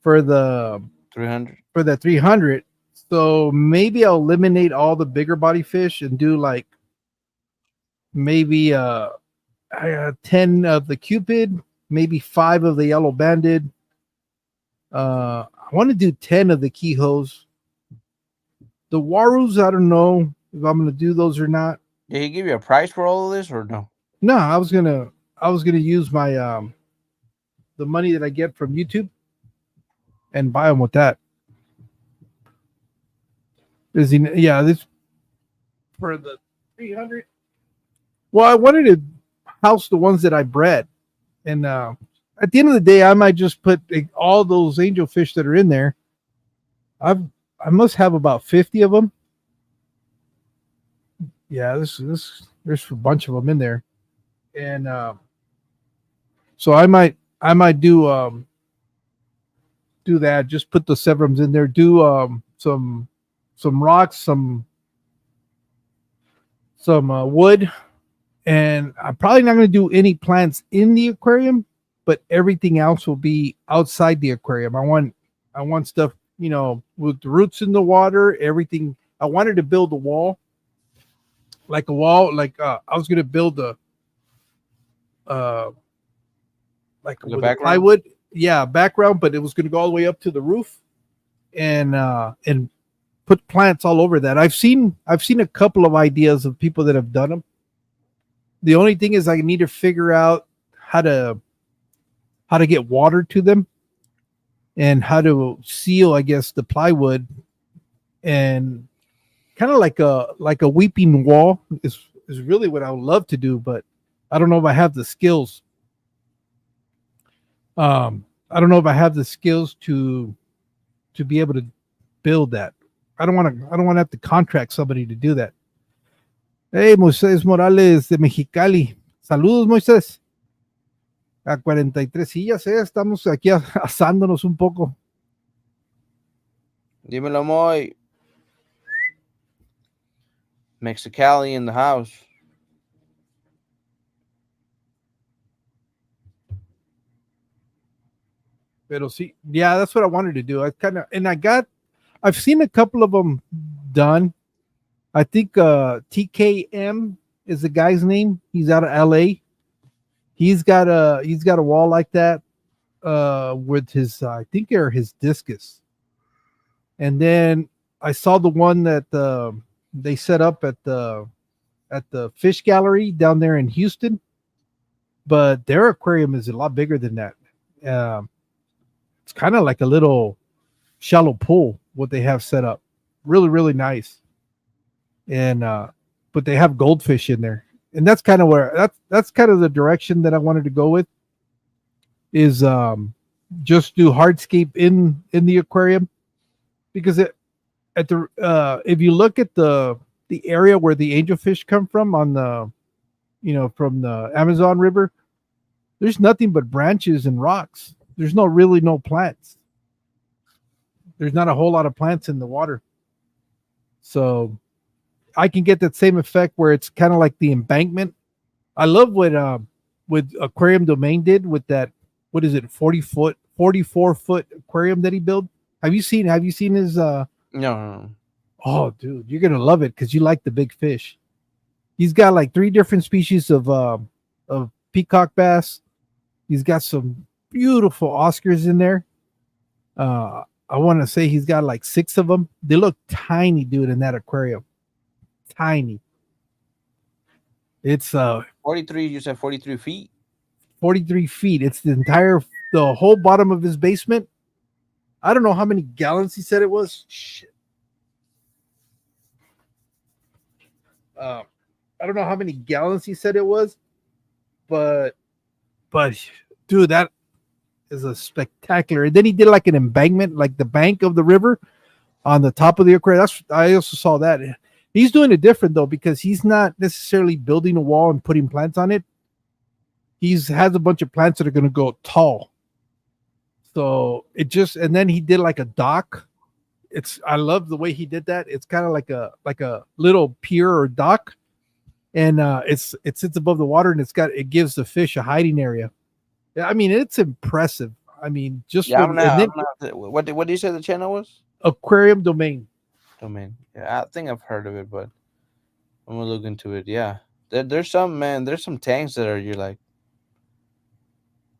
the 300. for that 300. So maybe I'll eliminate all the bigger body fish and do like maybe 10 of the cupid, maybe 5 of the yellow banded. I want to do 10 of the keyholes. The warus, I don't know if I'm gonna do those or not. Did he give you a price for all of this or no? No, I was gonna use my the money that I get from YouTube and buy them with that. Is he? Yeah, this for the 300. Well, I wanted to house the ones that I bred, and at the end of the day, I might just put all those angelfish that are in there. I must have about 50 of them. Yeah, this there's a bunch of them in there, and so I might do that. Just put the severums in there. Do some rocks, some wood, and I'm probably not going to do any plants in the aquarium, but everything else will be outside the aquarium. I want stuff, with the roots in the water. Everything. I wanted to build a wall, like I was going to build a uh like The with a background? plywood, yeah, background, but it was going to go all the way up to the roof, and put plants all over that. I've seen a couple of ideas of people that have done them. The only thing is I need to figure out how to how to get water to them and how to seal, I guess, the plywood, and kind of like a weeping wall is really what I would love to do, but I don't know if I have the skills. I don't know if I have the skills to be able to build that. I don't want to have to contract somebody to do that. Hey, Moisés Morales de Mexicali. Saludos, Moisés. A 43. Sí, ya sé, estamos aquí asándonos un poco. Dímelo, Moy. Mexicali in the house. Pero sí, yeah, that's what I wanted to do. I've seen a couple of them done. I think TKM is the guy's name. He's out of LA. He's got a wall like that with his I think they're his discus. And then I saw the one that they set up at the fish gallery down there in Houston, but their aquarium is a lot bigger than that. Um, it's kind of like a little shallow pool what they have set up. Really, really nice. And but they have goldfish in there. And that's kind of where that's kind of the direction that I wanted to go with is just do hardscape in the aquarium because at the if you look at the area where the angelfish come from on the from the Amazon River, there's nothing but branches and rocks. There's no plants. There's not a whole lot of plants in the water. So I can get that same effect where it's kind of like the embankment. I love what Aquarium Domain did with that. What is it? 40 foot, 44 foot aquarium that he built. Have you seen his? No. Oh, dude, you're gonna love it because you like the big fish. He's got like 3 different species of peacock bass. He's got some beautiful Oscars in there. I want to say he's got like 6 of them. They look tiny, dude, in that aquarium. Tiny. It's 43, you said 43 feet? 43 feet. It's the whole bottom of his basement. I don't know how many gallons he said it was. Shit. Uh, I don't know how many gallons he said it was, but but dude, that is a spectacular. And then he did like an embankment, like the bank of the river on the top of the aquarium. I also saw that. He's doing it different though because he's not necessarily building a wall and putting plants on it. He's has a bunch of plants that are going to go tall. So it just and then he did like a dock. I love the way he did that. It's kind of like a little pier or dock, and it sits above the water and it gives the fish a hiding area. Yeah, I mean it's impressive. I mean just Yeah, what and then what do you say the channel was? aquarium domain. Domain. Yeah, I think I've heard of it, but I'm gonna look into it. Yeah, there's some man. There's some tanks that are you're like.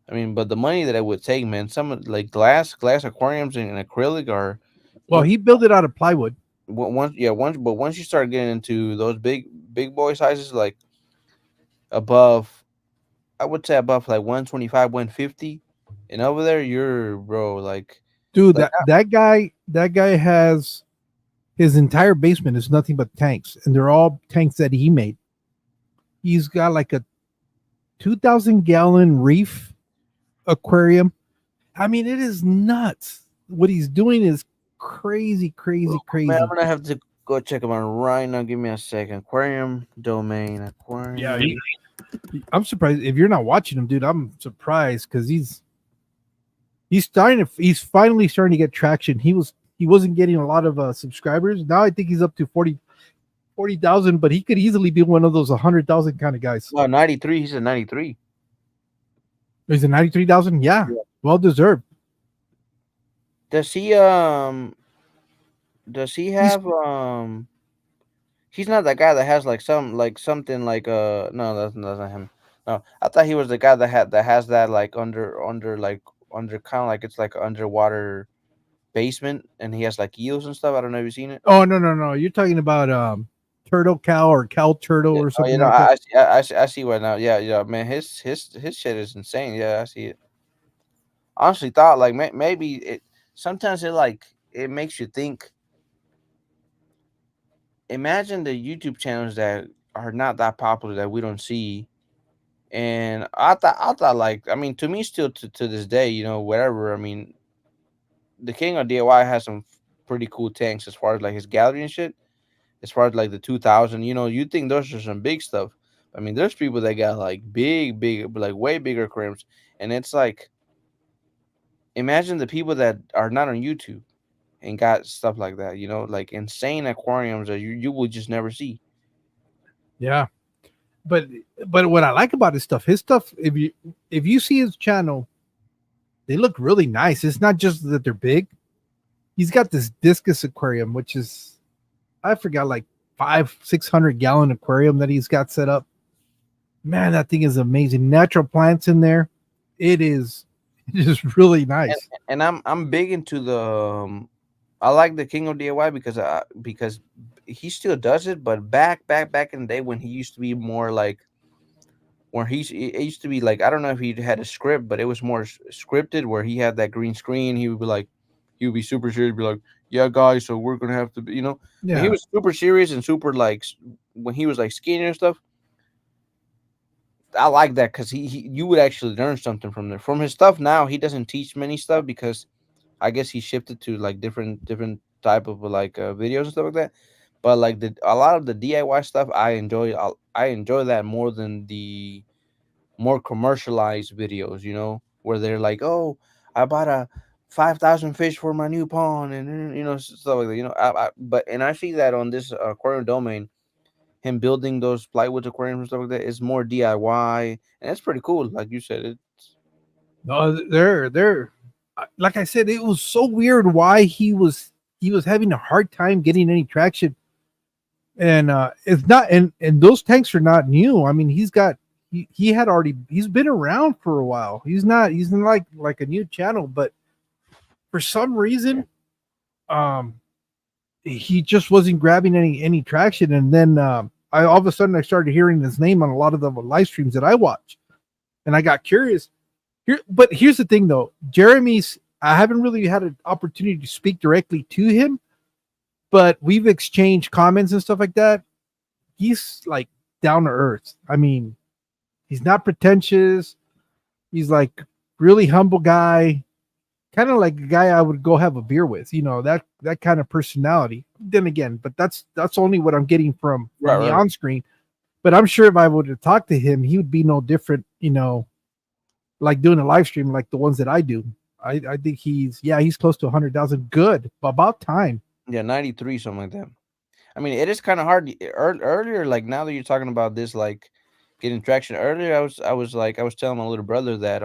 I mean, but the money that it would take, man. Some like glass aquariums and acrylic are Well, once he built it out of plywood. once you start getting into those big boy sizes, like above, I would say above like 125, 150, and over there, you're bro Dude, like that guy has his entire basement is nothing but tanks, and they're all tanks that he made. He's got like a 2,000 gallon reef aquarium. I mean, it is nuts. What he's doing is crazy, crazy, man. I'm crazy. gonna have to go check them out right now. Give me a second. Aquarium domain. Yeah, Aquarium. I'm surprised if you're not watching him, dude. I'm surprised because he's finally starting to get traction. He wasn't getting a lot of subscribers. Now I think he's up to 40,000, but he could easily be one of those 100,000 kind of guys. Oh, 93. He's a 93. Is it 93,000? Yeah, Yeah. well deserved. Does he Does he He's have He's not that guy that has like something like no, that's not him. No, I thought he was the guy that has that like under kind of like it's like underwater basement and he has like eels and stuff. I don't know if you've seen it. Oh no. You're talking about turtle cow or cow turtle Yeah. or Oh, you something know, like that. I see what now. Yeah, yeah, man. His shit is insane. Yeah, I see it. Honestly, thought like maybe it. Sometimes it makes you think. Imagine the YouTube channels that are not that popular that we don't see. And I thought like I mean to me still to this day, whatever. I mean, the King of DIY has some pretty cool tanks as far as like his gallery and shit. As far as like the 2000, you think those are some big stuff. I mean, there's people that got like big, like way bigger aquariums, and it's like imagine the people that are not on YouTube and got stuff like that. Like insane aquariums that you would just never see. Yeah, but what I like about his stuff, if you see his channel, they look really nice. It's not just that they're big. He's got this discus aquarium, which is I forgot like 500-600 gallon aquarium that he's got set up. Man, that thing is amazing. Natural plants in there. It is it is really And, nice. and I'm big into the. I like the King of DIY because he still does it, but back in the day when he used to be more like where it used to be like I don't know if he had a script, but it was more scripted where he had that green screen. He would be super serious, be like, "Yeah, guys, so we're gonna have to be," When he Yeah. was super serious and super like when he was like skinny and stuff. I like that because you would actually learn something from there from his stuff. Now he doesn't teach many stuff because I guess he shifted to like different type of like videos and stuff like that. But like a lot of the DIY stuff, I enjoy that more than the more commercialized videos, where they're like, "Oh, I bought a 5,000 fish for my new pond," and stuff like that. But and I see that on this aquarium domain, him building those plywood aquariums and stuff like that is more DIY, and it's pretty cool. Like you said, it's No, they're like I said, it was so weird why he was having a hard time getting any traction. And it's not and those tanks are not new. I mean, he had already he's been around for a while. He's not like a new channel, but for some reason, um he just wasn't grabbing any traction. And then I all of a sudden I started hearing his name on a lot of the live streams that I watch. and I got curious. But here's the thing, though. Jeremy's. I haven't really had an opportunity to speak directly to him, but we've exchanged comments and stuff like that. He's like down to earth. I mean, he's not pretentious. He's like really humble guy, kind of like a guy I would go have a beer with. That kind of personality. Then again, but that's only what I'm getting Right, from the right. on screen. But I'm sure if I were to talk to him, he would be no different. Like doing a live stream like the ones that I do. I think he's close to 100,000. Good, about time. Yeah, 93, something like that. I mean, it is kind of hard. Earlier, like now that you're talking about this, like getting traction. Earlier, I was telling my little brother that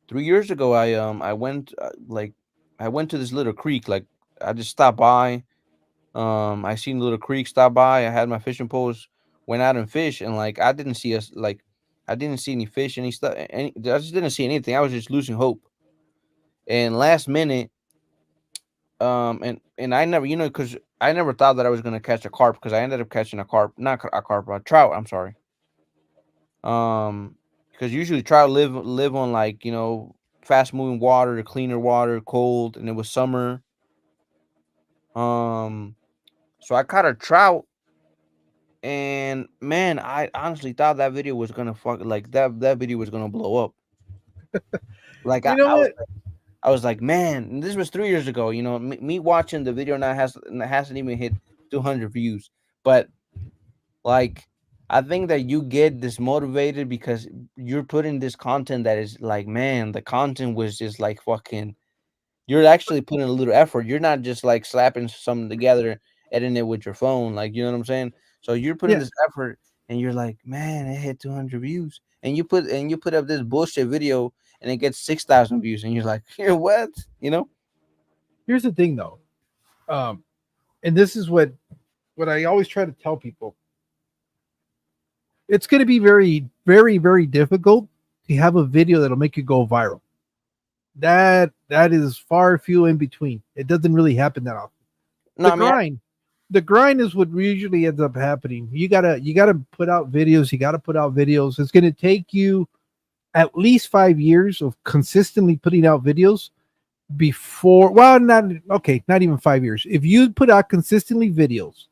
3 years ago I went I went to this little creek. Like I just stopped by. I seen the little creek, stopped by. I had my fishing poles, went out and fish, and like I didn't see us like I didn't see any fish, any stuff. I just didn't see anything. I was just losing hope. And last minute, and I never, because I never thought that I was gonna catch a carp because I ended up catching a carp, not a carp, a trout. I'm sorry. Um, because usually trout live on like fast moving water, cleaner water, cold, and it was summer. Um, so I caught a trout, and man, I honestly thought that video was gonna that video was gonna blow up. Like You know what? I was like, man, this was 3 years ago. Me watching the video now hasn't even hit 200 views, but like I think that you get dismotivated because you're putting this content that is like, man, the content was just like fucking. You're actually putting a little effort. You're not just like slapping something together, editing it with your phone. Like, you know what I'm saying? So you're putting Yeah. this effort, and you're like, man, it hit 200 views, and you put up this bullshit video, and it gets 6,000 views, and you're like, what? You know? Here's the thing, though. Um, and this is what I always try to tell people. It's going to be very, very, very difficult to have a video that'll make you go viral. That is far few in between. It doesn't really happen that often. No, The I mean, grind, the grind is what usually ends up happening. You gotta put out videos. You gotta put out videos. It's going to take you at least 5 years of consistently putting out videos before. Well, not okay, not even 5 years. If you put out consistently videos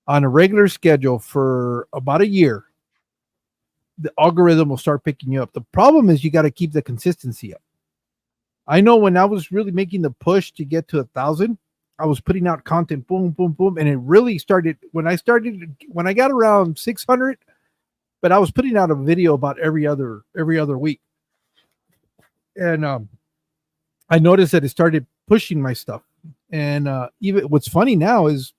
on a regular schedule for about a year, the algorithm will start picking you up. The problem is you got to keep the consistency up. I know when I was really making the push to get to 1,000, I was putting out content, boom, boom, boom, and it really started when I got around 600. But I was putting out a video about every other week, and I noticed that it started pushing my stuff. And even what's funny now is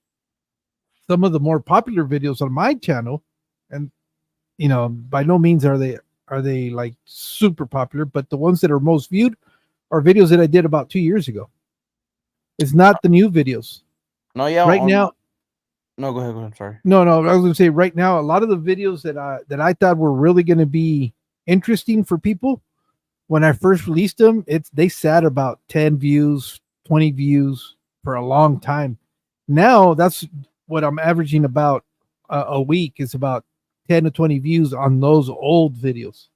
some of the more popular videos on my channel, and by no means are they like super popular, but the ones that are most viewed are videos that I did about 2 years ago. It's not the new videos no, yeah, right on now. no, go ahead, go ahead. I'm sorry. No, no, I was going to say right now, a lot of the videos that I thought were really going to be interesting for people when I first released them, they sat about 10 views, 20 views for a long time. Now that's what I'm averaging about a week is about 10 to 20 views on those old videos.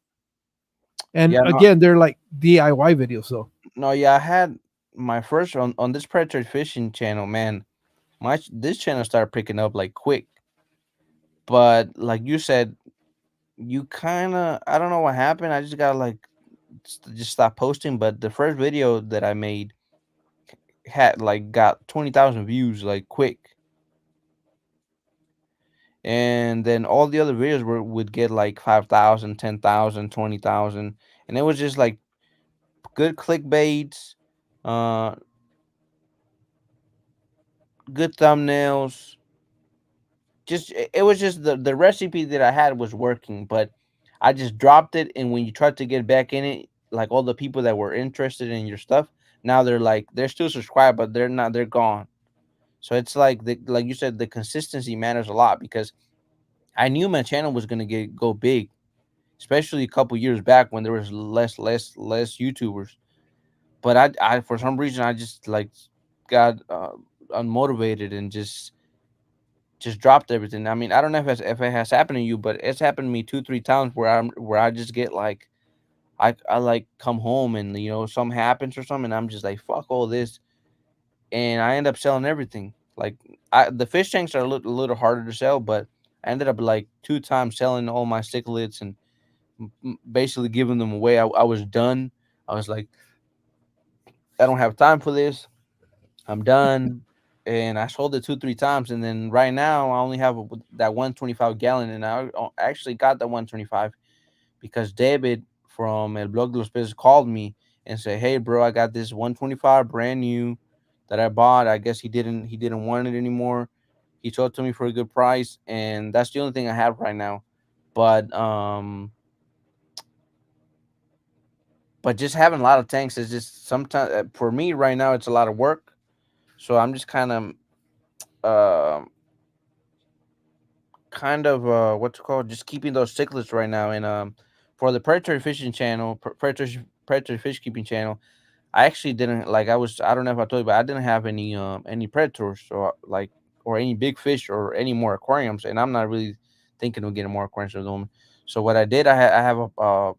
And Yeah, no, again, they're like DIY videos though. no, yeah, I had my first on this predatory fishing channel, man. This channel started picking up like quick, but like you said, you kind of I don't know what happened. I just got like just stop posting. But the first video that I made had like got 20,000 views like quick, and then all the other videos would get like 5,000, 10,000, 20,000, and it was just like good clickbaits, uh, good thumbnails. Just it was just the recipe that I had was working, but I just dropped it. And when you try to get back in it, like all the people that were interested in your stuff, now they're still subscribed, but they're gone. So it's like like you said, the consistency matters a lot because I knew my channel was gonna go big, especially a couple years back when there was less YouTubers. But I for some reason I just like got unmotivated and just just dropped everything. I mean, I don't know if it has happened to you, but it's happened to me 2 3 times where I just get like I like come home and something happens or something, and I'm just like fuck all this, and I end up selling everything. Like the fish tanks are a little harder to sell, but I ended up like 2 times selling all my cichlids and basically giving them away. I was done. I was like, I don't have time for this. I'm done. And I sold it 2 3 times, and then right now I only have that 125 gallon, and I actually got that 125 because David from El Blog de los Peces called me and said, "Hey, bro, I got this 125 brand new that I bought. I guess he didn't want it anymore. He sold it to me for a good price, and that's the only thing I have right now. But just having a lot of tanks is just sometimes for me right now it's a lot of work. So I'm just uh, what's it called, just keeping those cichlids right now. And for the predatory fishing channel, predatory fish keeping channel, I actually didn't like. I don't know if I told you, but I didn't have any predators or like or any big fish or any more aquariums, and I'm not really thinking of getting more aquariums at the moment. So what I did, I have a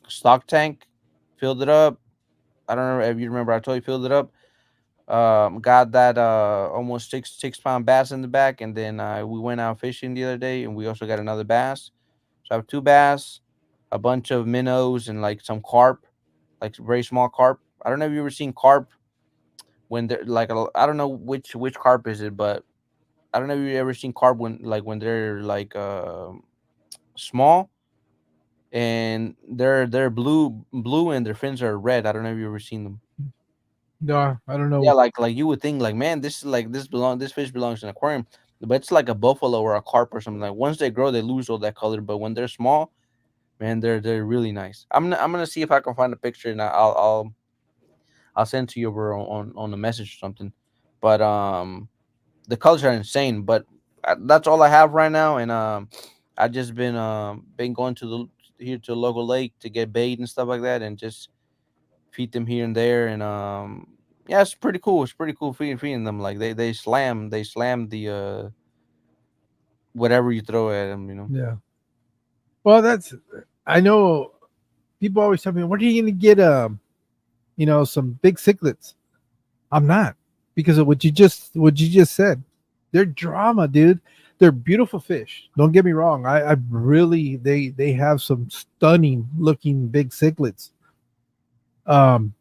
stock tank, filled it up. I don't know if you remember. I told you filled it up. Got that almost 6 pound bass in the back, and then we went out fishing the other day, and we also got another bass. So I have two bass, a bunch of minnows, and like some carp, like very small carp. I don't know if you ever seen carp when they're like I don't know which carp is it, but I don't know if you ever seen carp when they're like small and they're blue and their fins are red. I don't know if you ever seen them. No, I don't Yeah, know. like you would think like, man, this fish belongs in an aquarium, but it's like a buffalo or a carp or something. Like once they grow, they lose all that color, but when they're small, man, they're really nice. I'm gonna see if I can find a picture and I'll send to you over on the message or something. But the colors are insane. But that's all I have right now, and I just been going to the here to the local lake to get bait and stuff like that, and just feed them here and there, and yeah, it's pretty cool. It's pretty cool feeding them. Like they slam the whatever you throw at them. Yeah. Well, that's I know people always tell me, "What are you going to get? Some big cichlids." I'm not because of what you just said. They're drama, dude. They're beautiful fish. Don't get me wrong. I really they have some stunning looking big cichlids. Um,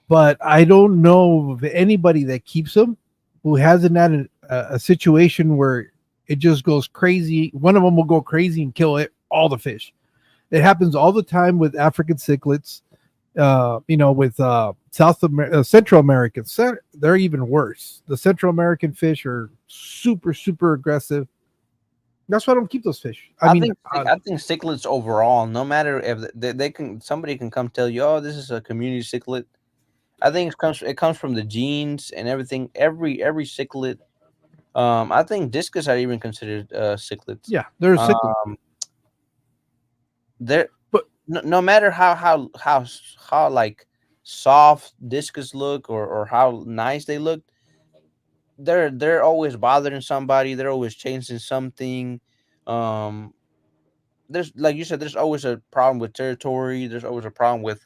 but I don't know of anybody that keeps them who hasn't had a situation where it just goes crazy. One of them will go crazy and kill all the fish. It happens all the time with African cichlids. With Central Americans, they're even worse. The Central American fish are super, super aggressive. That's why I don't keep those fish. I I mean, think I think cichlids overall, no matter if they can, somebody can come tell you, oh, this is a community cichlid. I think it comes from the genes and everything. Every cichlid. I think discus are even considered cichlids. yeah, they're a cichlid. Um, they're But no matter how like soft discus look or how nice they look, they're always bothering somebody. They're always chasing something. Um, there's like you said, there's always a problem with territory. There's always a problem with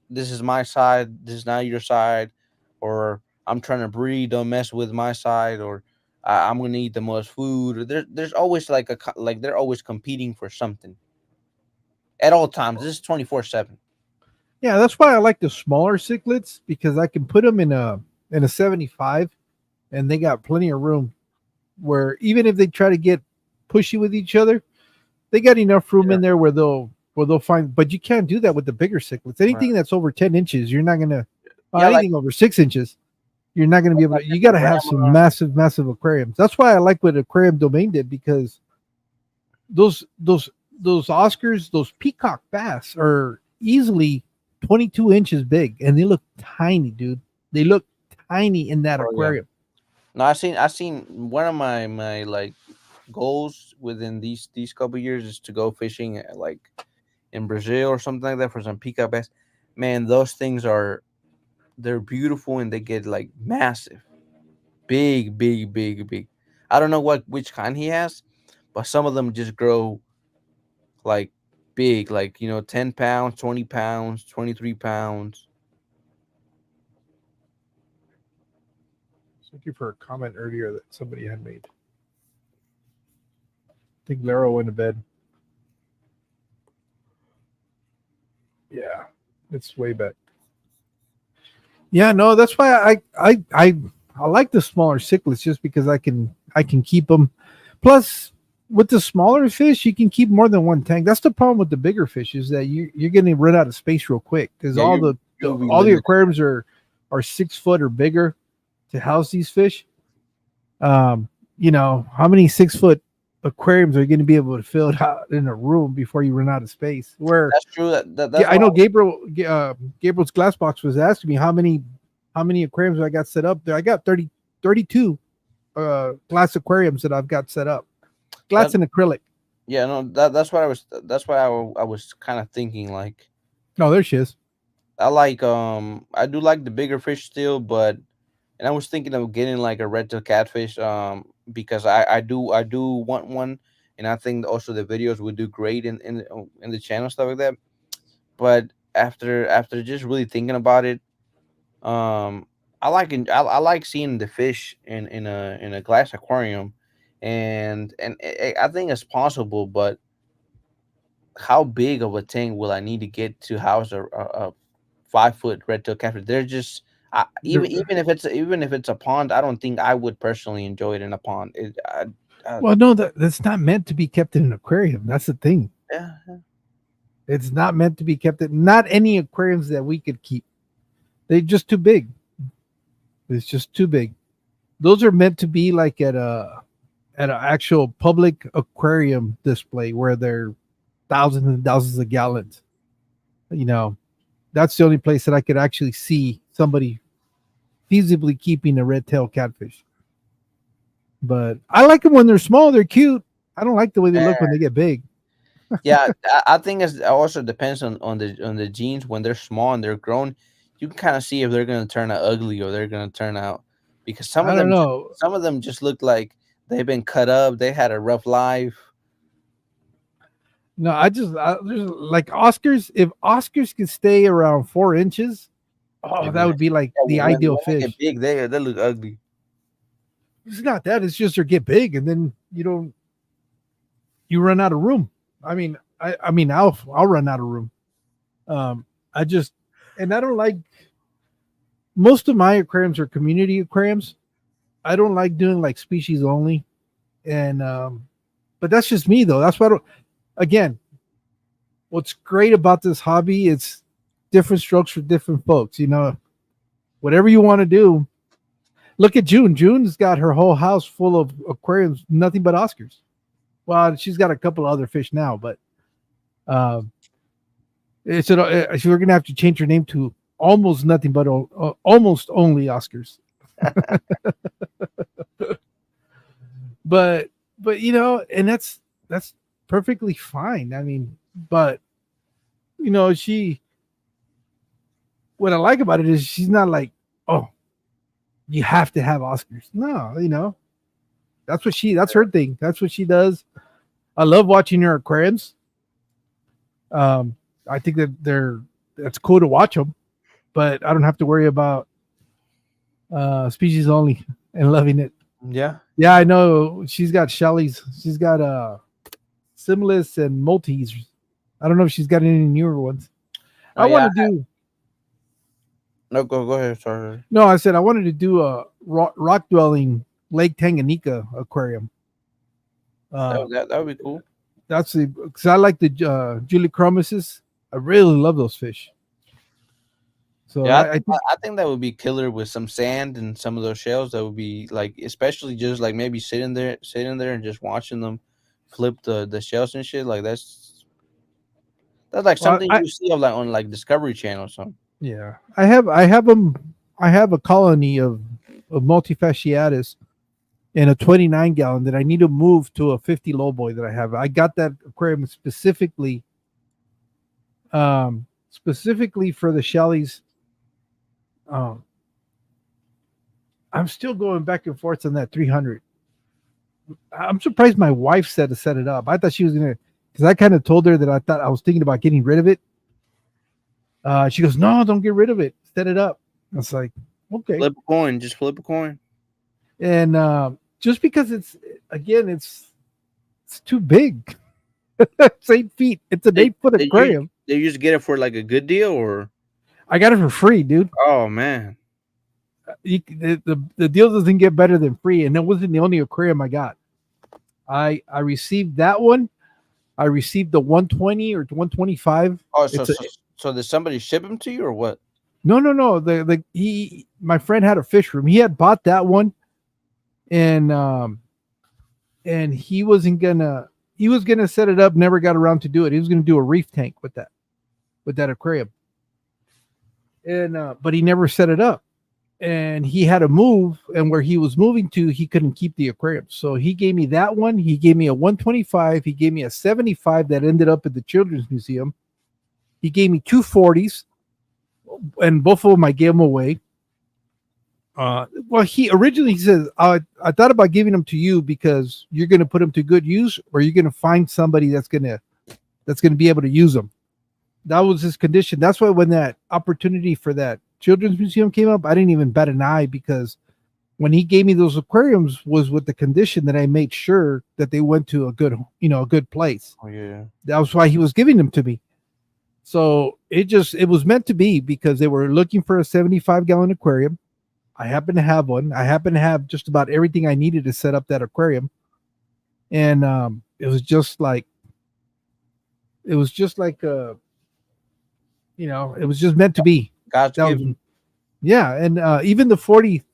this is my side, this is not your side, or I'm trying to breed, don't mess with my side, or I'm gonna eat the most food. Or there's always like they're always competing for something at all times. This is 24/7. yeah, that's why I like the smaller cichlids because I can put them in a 75, and they got plenty of room. Where even if they try to get pushy with each other, they got enough room Yeah, in there where they'll find. But you can't do that with the bigger cichlids. right. Anything that's over 10 inches, you're not gonna. Yeah, like Anything over 6 inches, you're not going to be able like to. at You the got to have some Brahma. massive, massive aquariums. That's why I like what Aquarium Domain did because those those those Oscars, those peacock bass are easily 22 inches big, and they look tiny, dude. They look tiny in that Oh yeah. aquarium. No, I seen one of my like goals within these couple years is to go fishing like in Brazil or something like that for some peacock bass. Man, those things they're beautiful and they get like massive, big, big, big, big. I don't know what which kind he has, but some of them just grow like big, like 10 pounds, 20 pounds, 23 pounds. Looking for a comment earlier that somebody had made. I think Laro went to bed. Yeah, it's way back. Yeah, no, that's why I like the smaller cichlids just because I can keep them. Plus, with the smaller fish, you can keep more than one tank. That's the problem with the bigger fish is that you're going to run out of space real quick because Yeah, you'll be all the limited. aquariums are 6 foot or bigger to house these fish. How many 6 foot aquariums are you going to be able to fill it out in a room before you run out of space? Where That's true. yeah, That's I why. know Gabriel's glass box was asking me how many aquariums I got set up there. I got 32 glass aquariums that I've got set up. That Glass and acrylic. Yeah, no, that's what I was. That's what I was kind of thinking. Like, Oh, there she is. I do like the bigger fish still, but and I was thinking of getting like a red tail catfish because I do want one, and I think also the videos would do great in the channel, stuff like that. But after just really thinking about it, um I like seeing the fish in a glass aquarium, and I think it's possible, but how big of a tank will I need to get to house a 5 foot red tail catfish? They're just They're- even if it's a pond, I don't think I would personally enjoy it in a pond. well, no, that's not meant to be kept in an aquarium. That's the thing. Yeah, It's not meant to be kept in not any aquariums that we could keep. They're just too big. It's just too big. Those are meant to be like at an actual public aquarium display where they're thousands and thousands of gallons. You know, that's the only place that I could actually see somebody feasibly keeping a red tail catfish. But I like them when they're small. They're cute. I don't like the way they look when they get big. yeah. I think it also depends on the genes. When they're small and they're grown, you can kind of see if they're gonna turn out ugly or they're gonna turn out, because I don't know. some of them just look like they've been cut up. They had a rough life. No, there's like Oscars. If Oscars could stay around 4 inches, oh, If that they- would be like yeah, the when ideal they get fish. big, they look ugly. It's not that. It's just they get big, and then you run out of room. I mean, I'll run out of room. I just and I don't like most of my aquariums are community aquariums. I don't like doing like species only, and but that's just me though. That's why I don't. Again, what's great about this hobby it's different strokes for different folks. Whatever you want to do. Look at June. June's got her whole house full of aquariums, nothing but Oscars. Well, she's got a couple of other fish now, but um, we're gonna have to change her name to almost nothing but almost only Oscars. But and that's perfectly fine. I mean, but she what I like about it is she's not like, oh, you have to have Oscars. No, that's her thing. That's what she does. I love watching her aquariums. Um, I think that that's cool to watch them, but I don't have to worry about species only and loving it. Yeah, Yeah, I know she's got Shelly's. She's got Simless and Multis. I don't know if she's got any newer ones. oh I want yeah. to do No, go ahead. Sorry. no. I said I wanted to do a rock dwelling Lake Tanganyika aquarium. Uh, That would be cool. that's the because I like the Julie Chromises. I really love those fish. So Yeah, I think I think that would be killer with some sand and some of those shells. That would be like, especially just like maybe sitting there and just watching them flip the shells and shit. Like that's like well, something you see of like on like Discovery Channel or something. yeah, I have them. I have a colony of multifasciatus in a 29 gallon that I need to move to a 50 low boy that I have. I got that aquarium specifically for the Shelleys. Um, I'm still going back and forth on that 300. I'm surprised my wife said to set it up. I thought she was gonna, because I kind of told her that I thought I was thinking about getting rid of it. She goes, "No, don't get rid of it. Set it up." I was like, "Okay." Flip a coin. Just flip a coin. And just because it's again, it's too big. It's 8 feet. It's an They 8 foot they you aquarium. they used to get it for like a good deal or I got it for free, dude. oh man. The deal doesn't get better than free, and that wasn't the only aquarium I got. I received that one. I received the 120 or 125. Oh, It's a so did somebody ship them to you or what? no. The he my friend had a fish room. He had bought that one, and he was gonna set it up. Never got around to do it. He was gonna do a reef tank with that aquarium, and but he never set it up. And he had to move, and where he was moving to, he couldn't keep the aquarium. So he gave me that one. He gave me a 125. He gave me a 75 that ended up at the Children's Museum. He gave me two 40s, and both of them I gave them away. Well, he originally says, I thought about giving them to you because you're going to put them to good use, or you're going to find somebody that's going to be able to use them. That was his condition. That's why when that opportunity for that Children's Museum came up, I didn't even bat an eye, because when he gave me those aquariums was with the condition that I made sure that they went to a good place. Oh yeah. That was why he was giving them to me. So it was meant to be, because they were looking for a 75-gallon aquarium. I happen to have one. I happen to have just about everything I needed to set up that aquarium. And it was just like it was just meant to be. God's That was, given. yeah, and even the 40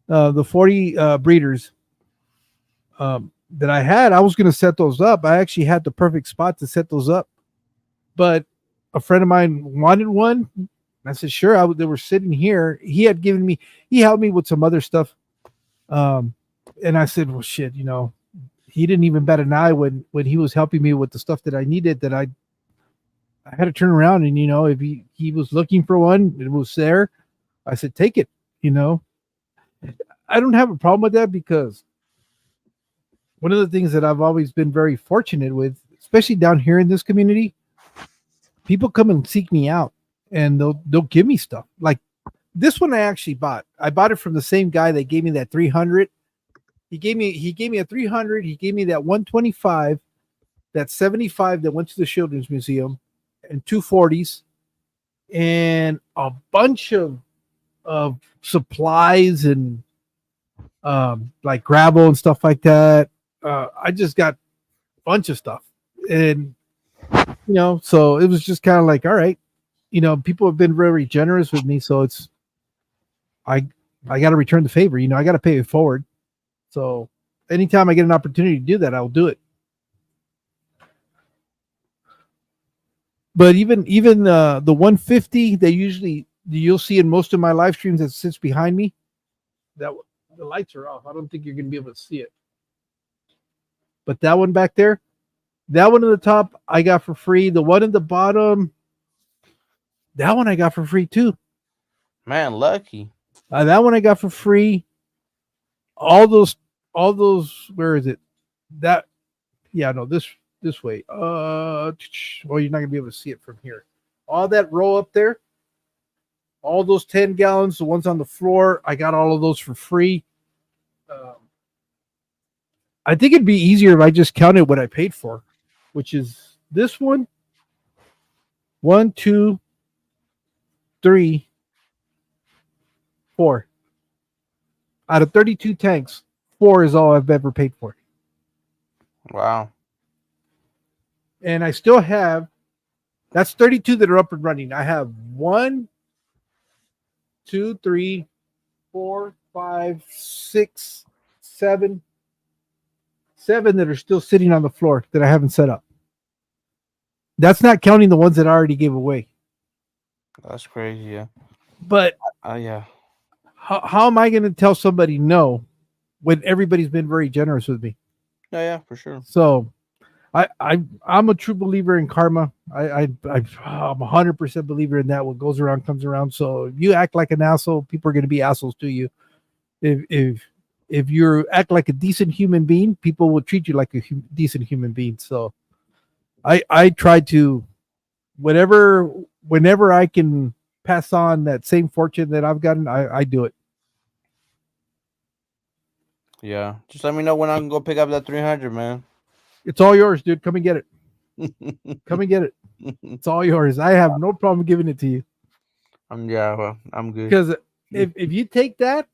breeders that I had, I was going to set those up. I actually had the perfect spot to set those up, but a friend of mine wanted one. I said, sure. They were sitting here. He helped me with some other stuff. And I said, well, shit, he didn't even bat an eye when he was helping me with the stuff that I needed, that I had to turn around, and, if he was looking for one, it was there. I said, take it, I don't have a problem with that, because one of the things that I've always been very fortunate with, especially down here in this community, people come and seek me out, and they'll give me stuff. Like this one I actually bought. I bought it from the same guy that gave me that 300. He gave me a 300. He gave me that 125, that 75 that went to the Children's Museum, and two 40s, and a bunch of supplies, and like gravel and stuff like that. I just got a bunch of stuff, and so it was just kind of like, all right, people have been very generous with me, so I got to return the favor. I got to pay it forward. So anytime I get an opportunity to do that, I'll do it. But even the 150 that you'll see in most of my live streams that sits behind me, that the lights are off. I don't think you're going to be able to see it. But that one back there, that one at the top, I got for free. The one at the bottom, that one I got for free too. Man, lucky. That one I got for free. All those. Where is it? That. Yeah, no. This way. Well, you're not gonna be able to see it from here. All that row up there. All those 10 gallons, the ones on the floor, I got all of those for free. I think it'd be easier if I just counted what I paid for, which is this one. 1, 2, 3, 4. Out of 32 tanks, 4 is all I've ever paid for. Wow. And I still have, that's 32 that are up and running. I have 1, 2, 3, 4, 5, 6, 7 that are still sitting on the floor that I haven't set up. That's not counting the ones that I already gave away. That's crazy, yeah. But Yeah. How am I going to tell somebody no when everybody's been very generous with me? Yeah, for sure. So I'm a true believer in karma. I'm 100% believer in that. What goes around comes around. So if you act like an asshole, people are going to be assholes to you. If if you act like a decent human being, people will treat you like a decent human being. So I try to whatever whenever I can pass on that same fortune that I've gotten, I do it. Yeah. Just let me know when I can go pick up that 300, man. It's all yours, dude. Come and get it. Come and get it. It's all yours. I have no problem giving it to you. Yeah, well, I'm good. Because if you take that,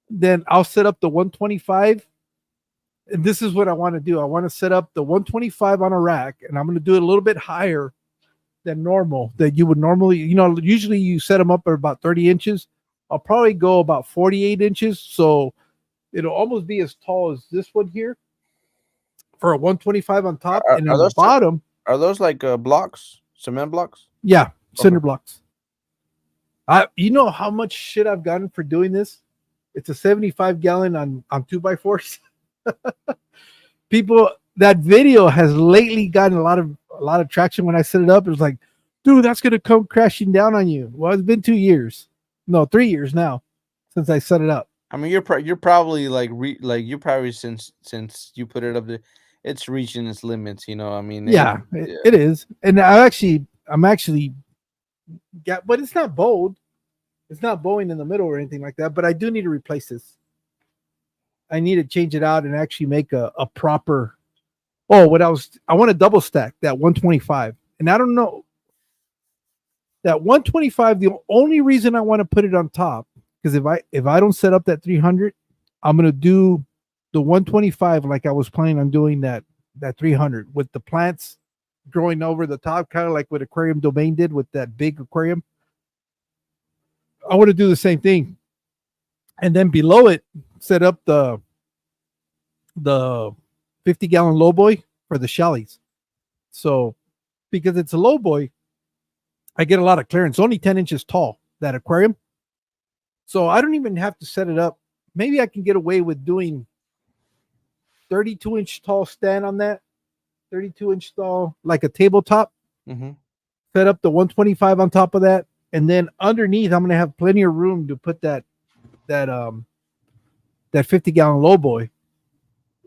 then I'll set up the 125. And this is what I want to do. I want to set up the 125 on a rack, and I'm going to do it a little bit higher than normal. That you would normally, usually you set them up at about 30 inches. I'll probably go about 48 inches, so it'll almost be as tall as this one here for a 125 on top, Are, and are on the those bottom, are those like blocks, cement blocks? yeah, Okay. cinder blocks. You know how much shit I've gotten for doing this? It's a 75 gallon on 2x4s. People, that video has lately gotten a lot of traction. When I set it up, it was like, dude, that's gonna come crashing down on you. Well, it's been 2 years, no, 3 years now since I set it up. I mean, you're probably like you probably since you put it up there, it's reaching its limits. I mean, Yeah, yeah. it is, and I'm actually got, but it's not bold. It's not bowing in the middle or anything like that. But I do need to replace this. I need to change it out and actually make a proper. Oh, I want to double stack that 125, and I don't know that 125. The only reason I want to put it on top, because if I don't set up that 300, I'm gonna do the 125 like I was planning on doing that 300 with the plants growing over the top, kind of like what Aquarium Domain did with that big aquarium. I want to do the same thing, and then below it, set up the 50-gallon lowboy for the shellies. So because it's a lowboy, I get a lot of clearance. It's only 10 inches tall, that aquarium. So I don't even have to set it up. Maybe I can get away with doing 32-inch tall stand on that, 32-inch tall, like a tabletop. Mm-hmm. Set up the 125 on top of that. And then underneath, I'm going to have plenty of room to put that um that 50-gallon lowboy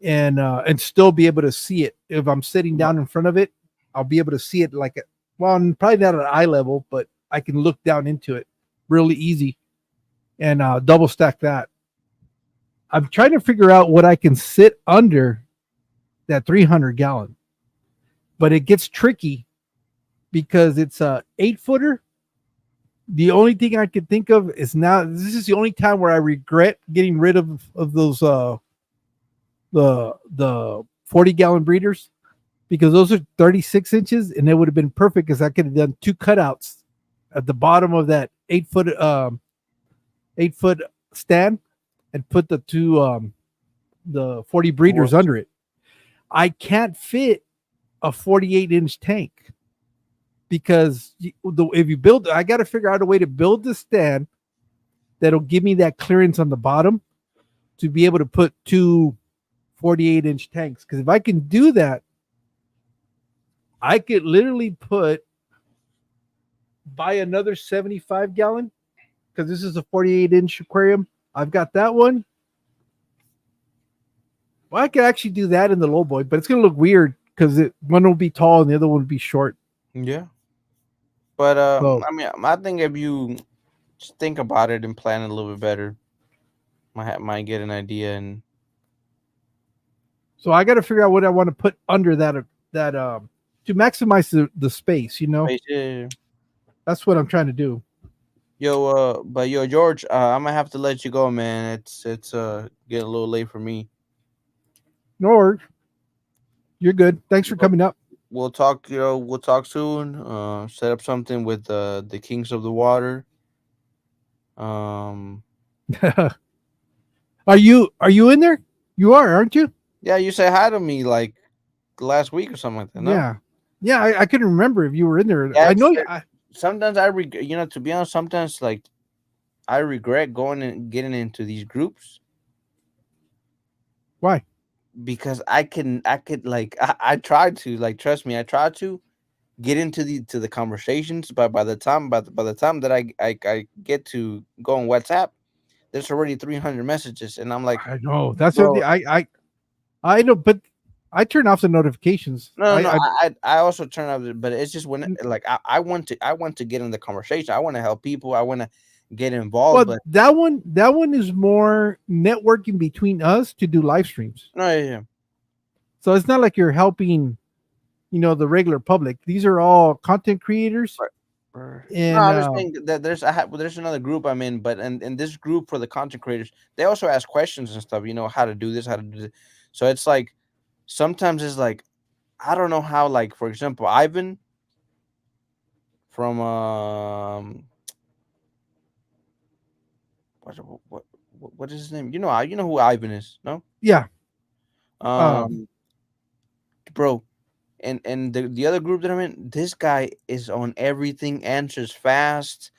and still be able to see it. If I'm sitting down in front of it, I'll be able to see it like probably not at eye level, but I can look down into it really easy and double stack that. I'm trying to figure out what I can sit under that 300-gallon, but it gets tricky because it's a 8-footer. The only thing I can think of is now this is the only time where I regret getting rid of those the 40-gallon breeders, because those are 36 inches and it would have been perfect because I could have done two cutouts at the bottom of that 8-foot stand and put the 40 breeders under it. I can't fit a 48-inch tank because if you build, I got to figure out a way to build the stand that'll give me that clearance on the bottom to be able to put two 48-inch tanks. Because if I can do that, I could literally buy another 75-gallon, because this is a 48-inch aquarium. I've got that one. Well, I could actually do that in the low boy, but it's going to look weird because one will be tall and the other one will be short. Yeah, but So, I mean, I think if you just think about it and plan it a little bit better, might get an idea. And so I got to figure out what I want to put under that to maximize the space. yeah. That's what I'm trying to do. But yo, George, I'm gonna have to let you go, man. It's getting a little late for me. Nor you're good. Thanks for coming up. We'll talk. We'll talk soon. Set up something with the Kings of the Water. Um, Are you in there? You are, aren't you? yeah, you say hi to me like last week or something like that. No, Yeah. Yeah, I couldn't remember if you were in there. yeah. I know you. Sometimes to be honest, sometimes like I regret going and getting into these groups Why? because I could like I tried to, like, trust me, I tried to get into the conversations, but by the time that I get to go on WhatsApp, there's already 300 messages, and I'm like, I know. That's what bro, I know, but I turn off the notifications. no, I I also turn up, but it's just when like I want to get in the conversation. I want to help people. I want to get involved, well, but that one is more networking between us to do live streams. no, yeah, yeah. So it's not like you're helping, the regular public. These are all content creators, Right. Right. No, and I'm just saying that there's another group I'm in, but in this group for the content creators, they also ask questions and stuff. You know how to do this, how to do this. So it's like sometimes it's like I don't know how. Like for example, Ivan from what what what is his name? You know who Ivan is, no? yeah, um, Um, bro, and the other group that I'm in, this guy is on everything, answers fast,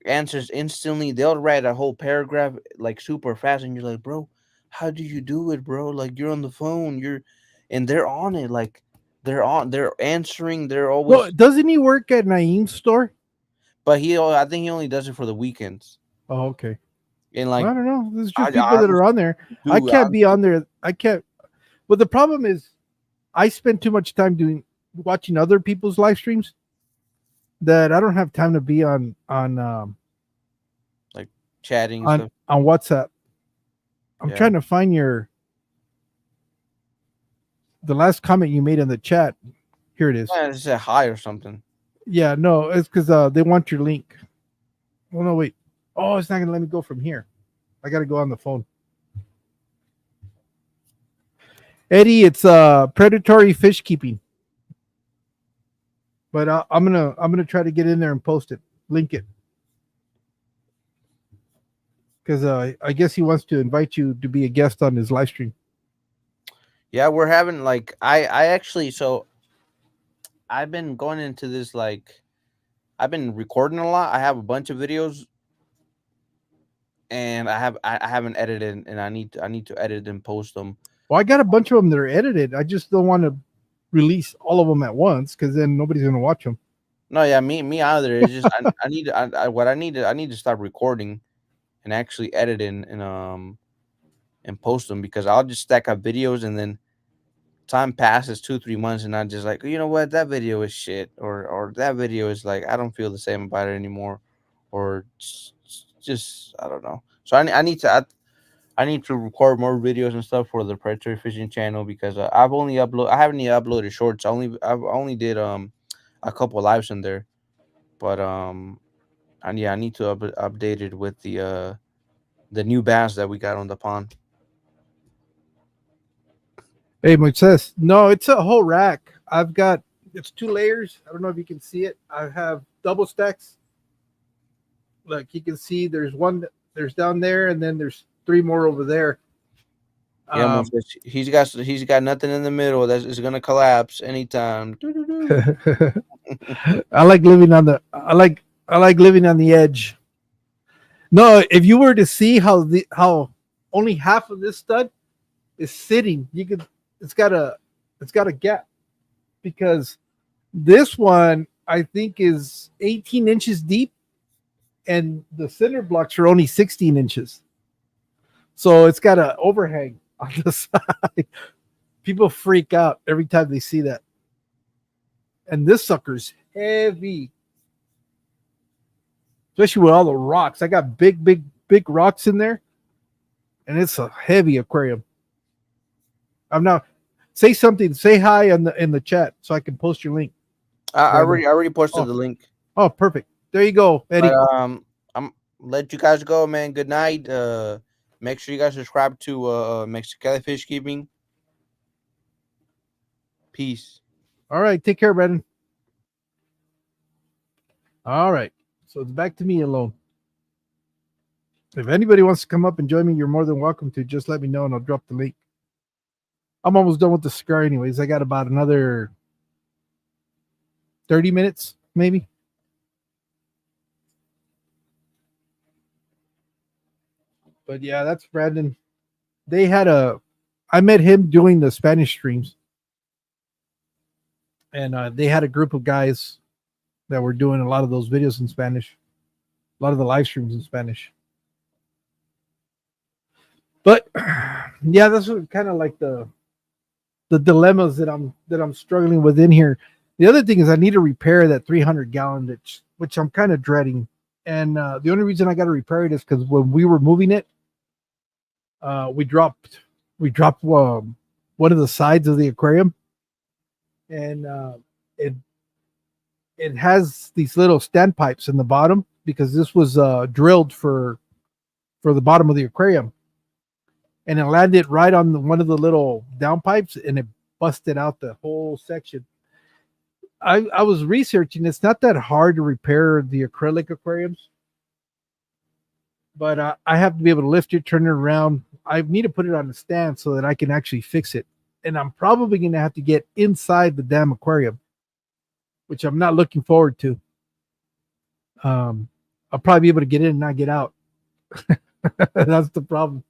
answers instantly. They'll write a whole paragraph like super fast, and you're like, bro, how do you do it, bro? Like you're on the phone, and they're on it, like they're answering, they're well, always. doesn't he work at Naeem's store? But I think he only does it for the weekends, Oh, okay. and I like don't know. There's just I people that are honestly on there. I do. can't be on there. I can't. But the problem is, I spend too much time watching other people's live streams that I don't have time to be Like chatting and on stuff. on WhatsApp. I'm Yeah, trying to find the last comment you made in the chat. Here it is. yeah, just say hi or something. Yeah, no, it's because they want your link. Oh no, wait. Oh, it's not gonna let me go from here. I gotta go on the phone. Eddie, it's predatory fish keeping. But I'm gonna try to get in there and post it, link it, because I guess he wants to invite you to be a guest on his live stream. Yeah, we're having like I actually so I've been going into this like I've been recording a lot. I have a bunch of videos and I haven't edited and I need to edit and post them. Well, I got a bunch of them that are edited. I just don't want to release all of them at once because then nobody's gonna watch them. No, yeah, me either. It's just I need to, what I need to start recording and actually editing and post them because I'll just stack up videos and then time passes 2 3 months and I'm just like you know what that video is shit or that video is like I don't feel the same about it anymore or just I don't know. So I need to record more videos and stuff for the predatory fishing channel because I haven't even uploaded shorts. I've only did a couple lives in there, but and yeah, I need to update it with the new bass that we got on the pond. Hey, Moises. No, it's a whole rack. It's 2 layers. I don't know if you can see it. I have double stacks. Like you can see, there's down there, and then there's 3 more over there. Yeah, Um, he's got nothing in the middle that is gonna collapse anytime. Doo-doo-doo. I like living on the. I like living on the edge. No, if you were to see how only half of this stud is sitting, you could. It's got a it's got a gap because this one I think is 18 inches deep, and the center blocks are only 16 inches. So it's got an overhang on the side. People freak out every time they see that. And this sucker's heavy, especially with all the rocks. I got big rocks in there, and it's a heavy aquarium. I'm now say something. Say hi in the chat so I can post your link, Brandon. I already posted Oh, the link. oh, perfect. There you go, But Eddie. I'm let you guys go, man. Good night. Make sure you guys subscribe to Mexican Fish Keeping. Peace. All right, take care, Brandon. All right, so it's back to me alone. If anybody wants to come up and join me, you're more than welcome to. Just let me know and I'll drop the link. I'm almost done with the cigar, anyways. I got about another 30 minutes, maybe. But yeah, that's Brandon. I met him doing the Spanish streams, and they had a group of guys that were doing a lot of those videos in Spanish, a lot of the live streams in Spanish. But yeah, that's kind of like the dilemmas that I'm struggling with in here. The other thing is I need to repair that 300 gallon, which I'm kind of dreading. And the only reason I got to repair it is because when we were moving it, we dropped one of the sides of the aquarium, and it it has these little standpipes in the bottom because this was drilled for the bottom of the aquarium, and it landed right on one of the little downpipes, and it busted out the whole section. I was researching. It's not that hard to repair the acrylic aquariums, but I have to be able to lift it, turn it around. I need to put it on a stand so that I can actually fix it. And I'm probably going to have to get inside the damn aquarium, which I'm not looking forward to. I'll probably be able to get in and not get out. That's the problem.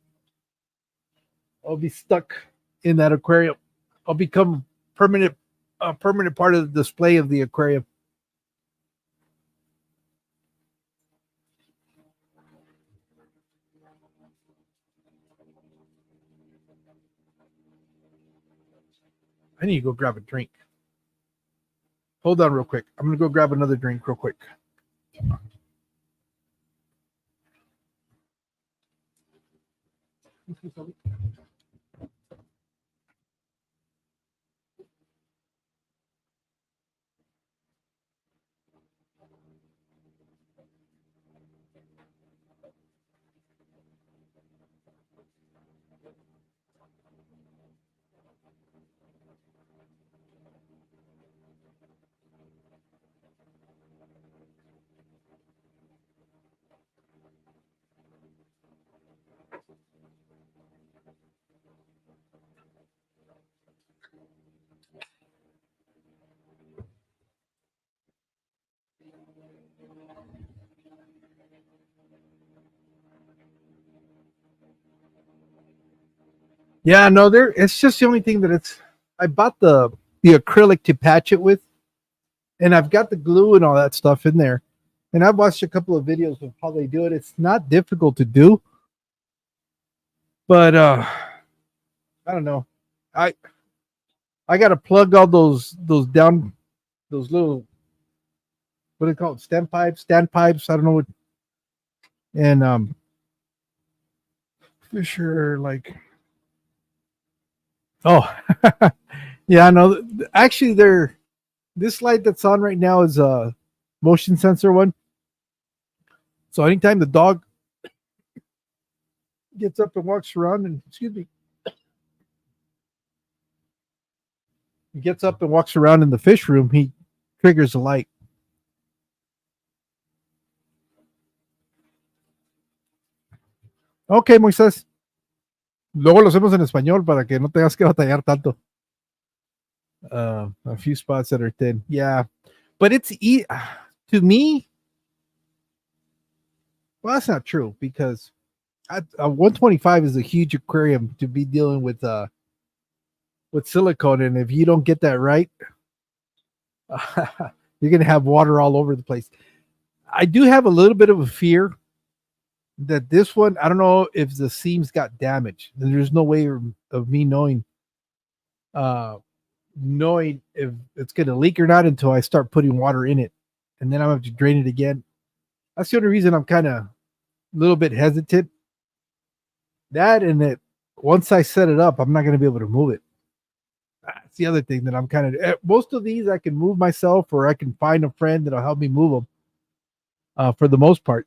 I'll be stuck in that aquarium. I'll become a permanent part of the display of the aquarium. I need to go grab a drink. Hold on real quick. I'm going to go grab another drink real quick. Yeah, no, there. It's just the only thing that it's. I bought the acrylic to patch it with, and I've got the glue and all that stuff in there. And I've watched a couple of videos of how they do it. It's not difficult to do, but I don't know. I I got to plug all those little, what do they call it, stand pipes. I don't know what. And for sure, like, oh, yeah, no, actually, this light that's on right now is a motion sensor one. So anytime the dog gets up and walks around, and excuse me, he gets up and walks around in the fish room, he triggers the light. Ok, Moisés. Luego lo hacemos en español para que no tengas que batallar tanto. A few spots that are thin. Yeah. But to me, well, that's not true because a 125 is a huge aquarium to be dealing with silicone. And if you don't get that right, you're going to have water all over the place. I do have a little bit of a fear that this one, I don't know if the seams got damaged. There's no way of me knowing if it's going to leak or not until I start putting water in it, and then I'm going to have to drain it again. That's the only reason I'm kind of a little bit hesitant. That, and that once I set it up, I'm not going to be able to move it. That's the other thing that I'm kind of. Most of these I can move myself, or I can find a friend that'll help me move them. For the most part.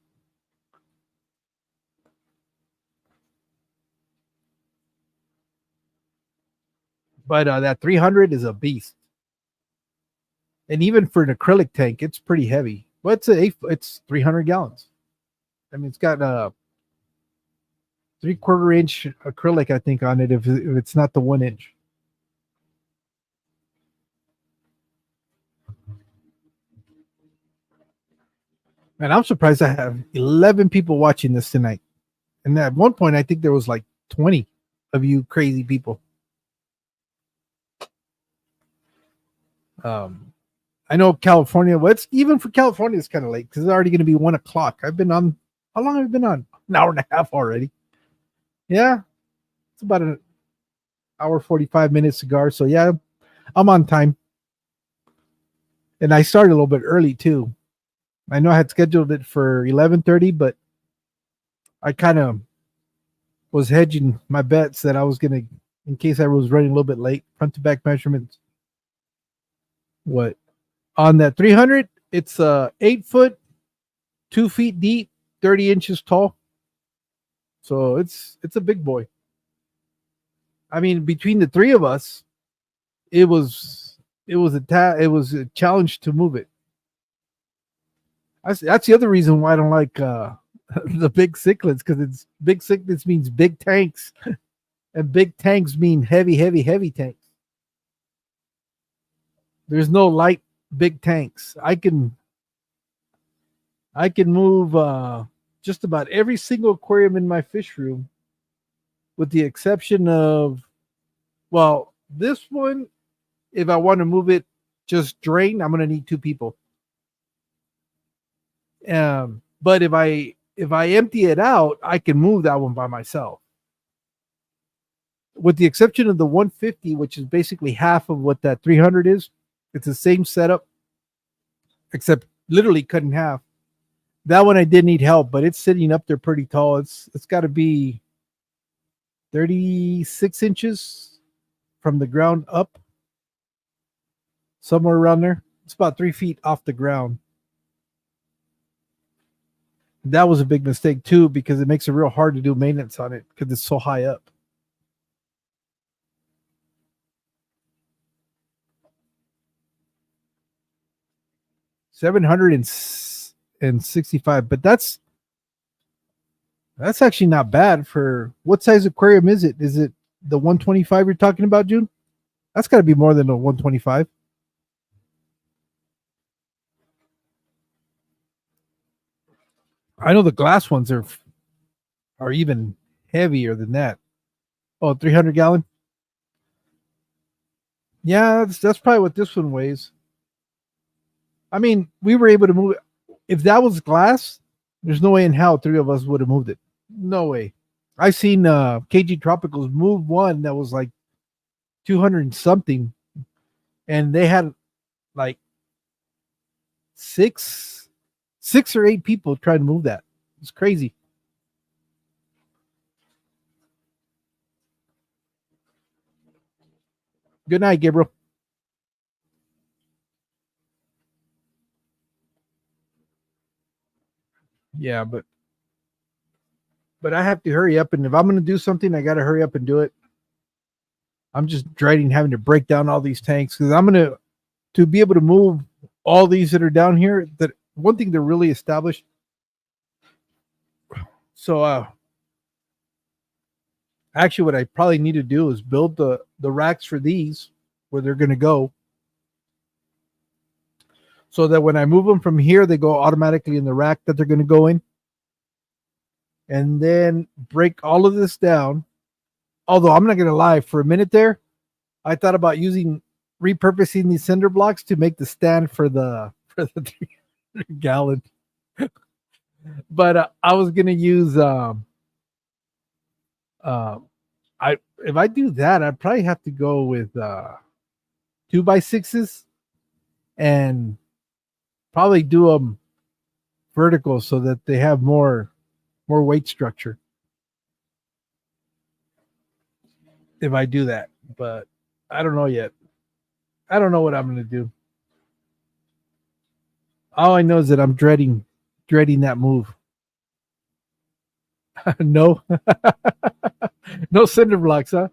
But that 300 is a beast, and even for an acrylic tank, it's pretty heavy. But it's 300 gallons. I mean, it's got a 3/4 inch acrylic, I think, on it. If it's not the 1 inch. And I'm surprised I have 11 people watching this tonight. And at one point, I think there was like 20 of you crazy people. I know California. What's even for California? It's kind of late because it's already going to be 1 o'clock. I've been on. How long have I been on? An hour and a half already. Yeah, It's about an hour 45 minute cigar. So yeah, I'm on time, and I started a little bit early too. I know I had scheduled it for 11:30, but I kind of was hedging my bets that I was gonna, in case I was running a little bit late. Front to back measurements. What on that 300? It's 8 foot, 2 feet deep, 30 inches tall. So it's a big boy. I mean, between the three of us, it was it was a challenge to move it. That's the other reason why I don't like the big cichlids, because it's big cichlids means big tanks, and big tanks mean heavy, heavy, heavy tanks. There's no light big tanks. I can move just about every single aquarium in my fish room, with the exception of, well, this one. If I want to move it just drain, I'm gonna need two people. But if I empty it out, I can move that one by myself. With the exception of the 150, which is basically half of what that 300 is. It's the same setup, except literally cut in half. That one I did need help, but it's sitting up there pretty tall. It's got to be 36 inches from the ground up, somewhere around there. It's about 3 feet off the ground. That was a big mistake too, because it makes it real hard to do maintenance on it because it's so high up. $765, but that's actually not bad for what size aquarium is it? Is it the 125 you're talking about, June? That's got to be more than a 125. I know the glass ones are even heavier than that. Oh, 300 gallon. Yeah, that's probably what this one weighs. I mean, we were able to move it. If that was glass, there's no way in hell three of us would have moved it. No way. I've seen KG Tropicals move one that was like 200 and something, and they had like six or eight people trying to move that. It's crazy. Good night, Gabriel. Yeah, but I have to hurry up, and if I'm going to do something, I got to hurry up and do it. I'm just dreading having to break down all these tanks, because I'm going to be able to move all these that are down here. That one thing they're really established. So actually, what I probably need to do is build the racks for these where they're going to go, so that when I move them from here, they go automatically in the rack that they're going to go in, and then break all of this down. Although I'm not going to lie, for a minute there, I thought about repurposing these cinder blocks to make the stand for the 300 gallon. But I was going to use I if I do that, I'd probably have to go with 2x6s, and probably do them vertical so that they have more weight structure. If I do that, but I don't know yet. I don't know what I'm going to do. All I know is that I'm dreading that move. No, no cinder blocks, huh?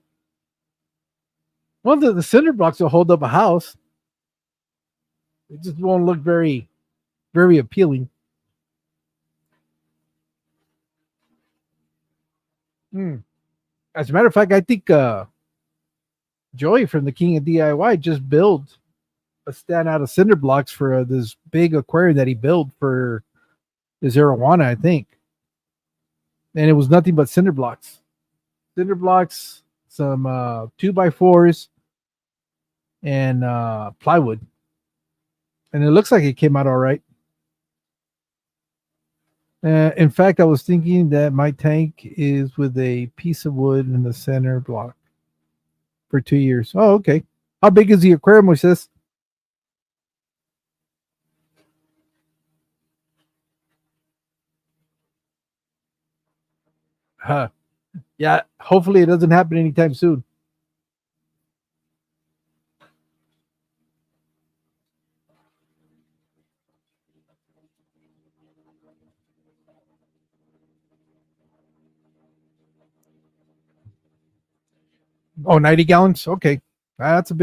Well, the cinder blocks will hold up a house. It just won't look very, very appealing. As a matter of fact, I think Joey from the King of DIY just built a stand out of cinder blocks for this big aquarium that he built for his arowana, I think. And it was nothing but cinder blocks. Cinder blocks, some 2x4s, and plywood. And it looks like it came out all right. In fact, I was thinking that my tank is with a piece of wood in the center block for 2 years. Oh, okay. How big is the aquarium, Moises? Huh. Yeah, hopefully it doesn't happen anytime soon. Oh, 90 gallons? Okay. That's a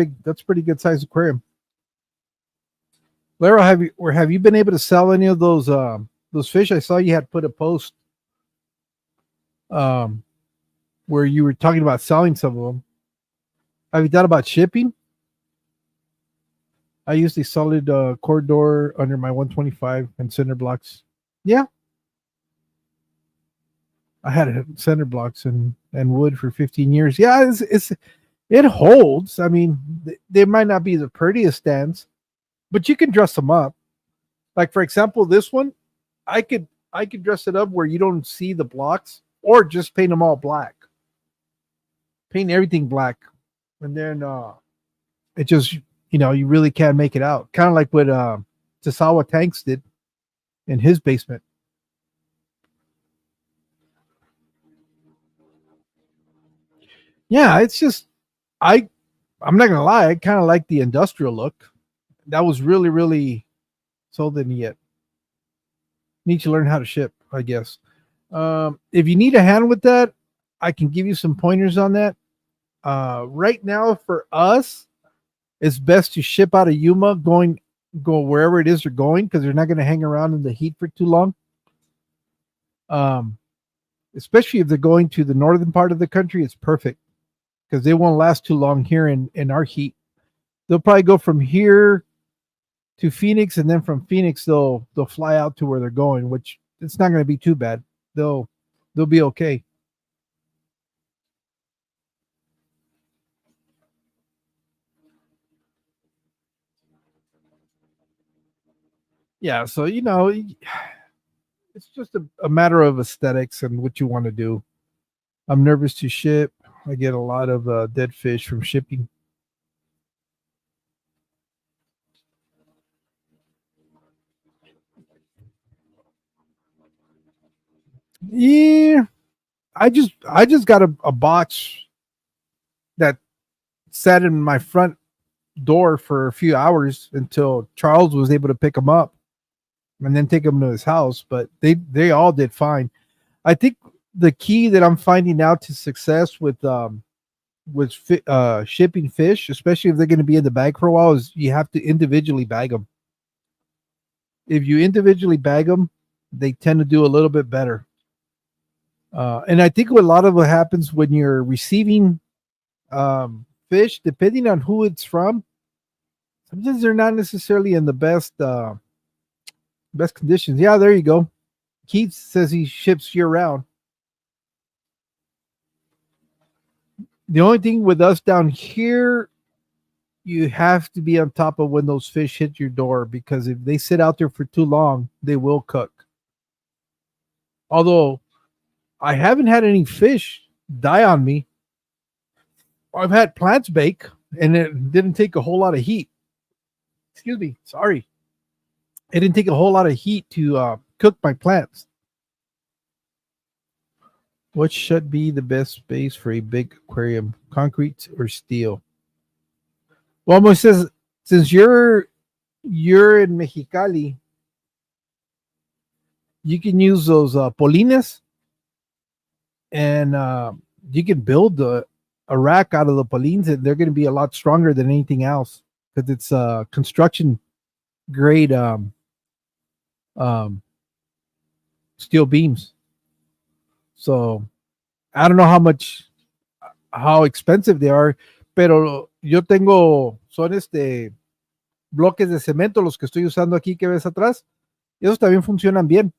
pretty good size aquarium. Lara, have you been able to sell any of those fish? I saw you had put a post um where you were talking about selling some of them. Have you thought about shipping? I use the solid core door under my 125 and center blocks. Yeah, I had center blocks and wood for 15 years. Yeah, it holds. I mean, they might not be the prettiest stands, but you can dress them up. Like for example, this one, I could dress it up where you don't see the blocks, or just paint them all black. Paint everything black, and then it just you really can't make it out. Kind of like what Tasawa Tanks did in his basement. Yeah, it's just I I'm not gonna lie, I kind of like the industrial look. That was really sold in yet. Need to learn how to ship, I guess. If you need a hand with that, I can give you some pointers on that. Right now, for us, it's best to ship out of Yuma, go wherever it is they're going, because they're not going to hang around in the heat for too long. Um, Especially if they're going to the northern part of the country, it's perfect because they won't last too long here in our heat. They'll probably go from here to Phoenix, and then from Phoenix they'll fly out to where they're going, which it's not going to be too bad. They'll be okay. Yeah, so it's just a matter of aesthetics and what you want to do. I'm nervous to ship. I get a lot of dead fish from shipping. Yeah, I just got a box that sat in my front door for a few hours until Charles was able to pick them up and then take them to his house. But they all did fine. I think the key that I'm finding out to success with shipping fish, especially if they're going to be in the bag for a while, is you have to individually bag them. If you individually bag them, they tend to do a little bit better. And I think what a lot of what happens when you're receiving fish, depending on who it's from, sometimes they're not necessarily in the best conditions. Yeah, there you go. Keith says he ships year round. The only thing with us down here, you have to be on top of when those fish hit your door, because if they sit out there for too long, they will cook. Although I haven't had any fish die on me. I've had plants bake and it didn't take a whole lot of heat. Excuse me. Sorry. It didn't take a whole lot of heat to cook my plants. What should be the best space for a big aquarium? Concrete or steel? Well, Mo says, since you're in Mexicali, you can use those polines, and you can build a rack out of the polines, and they're going to be a lot stronger than anything else because it's construction grade um, steel beams. So I don't know how expensive they are, pero yo tengo, son bloques de cemento los que estoy usando aquí que ves atrás. Esos también funcionan bien.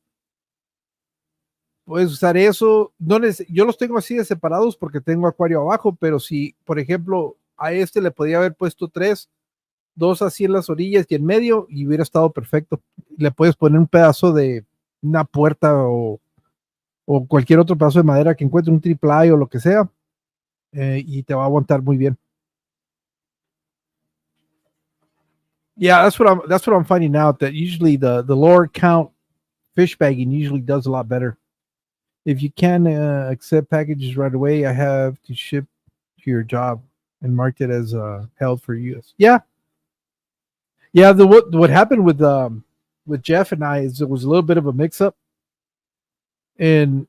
Puedes usar eso. No yo los tengo así de separados porque tengo acuario abajo, pero si, por ejemplo, a este le podría haber puesto tres, dos así en las orillas y en medio, y hubiera estado perfecto. Le puedes poner un pedazo una puerta o cualquier otro pedazo de madera que encuentre, un triple A o lo que sea, y te va a aguantar muy bien. Yeah, that's what I'm finding out, that usually the lower count fish bagging usually does a lot better. If you can accept packages right away, I have to ship to your job and marked it as held for use. Yeah, yeah. The what happened with Jeff and I is it was a little bit of a mix up, and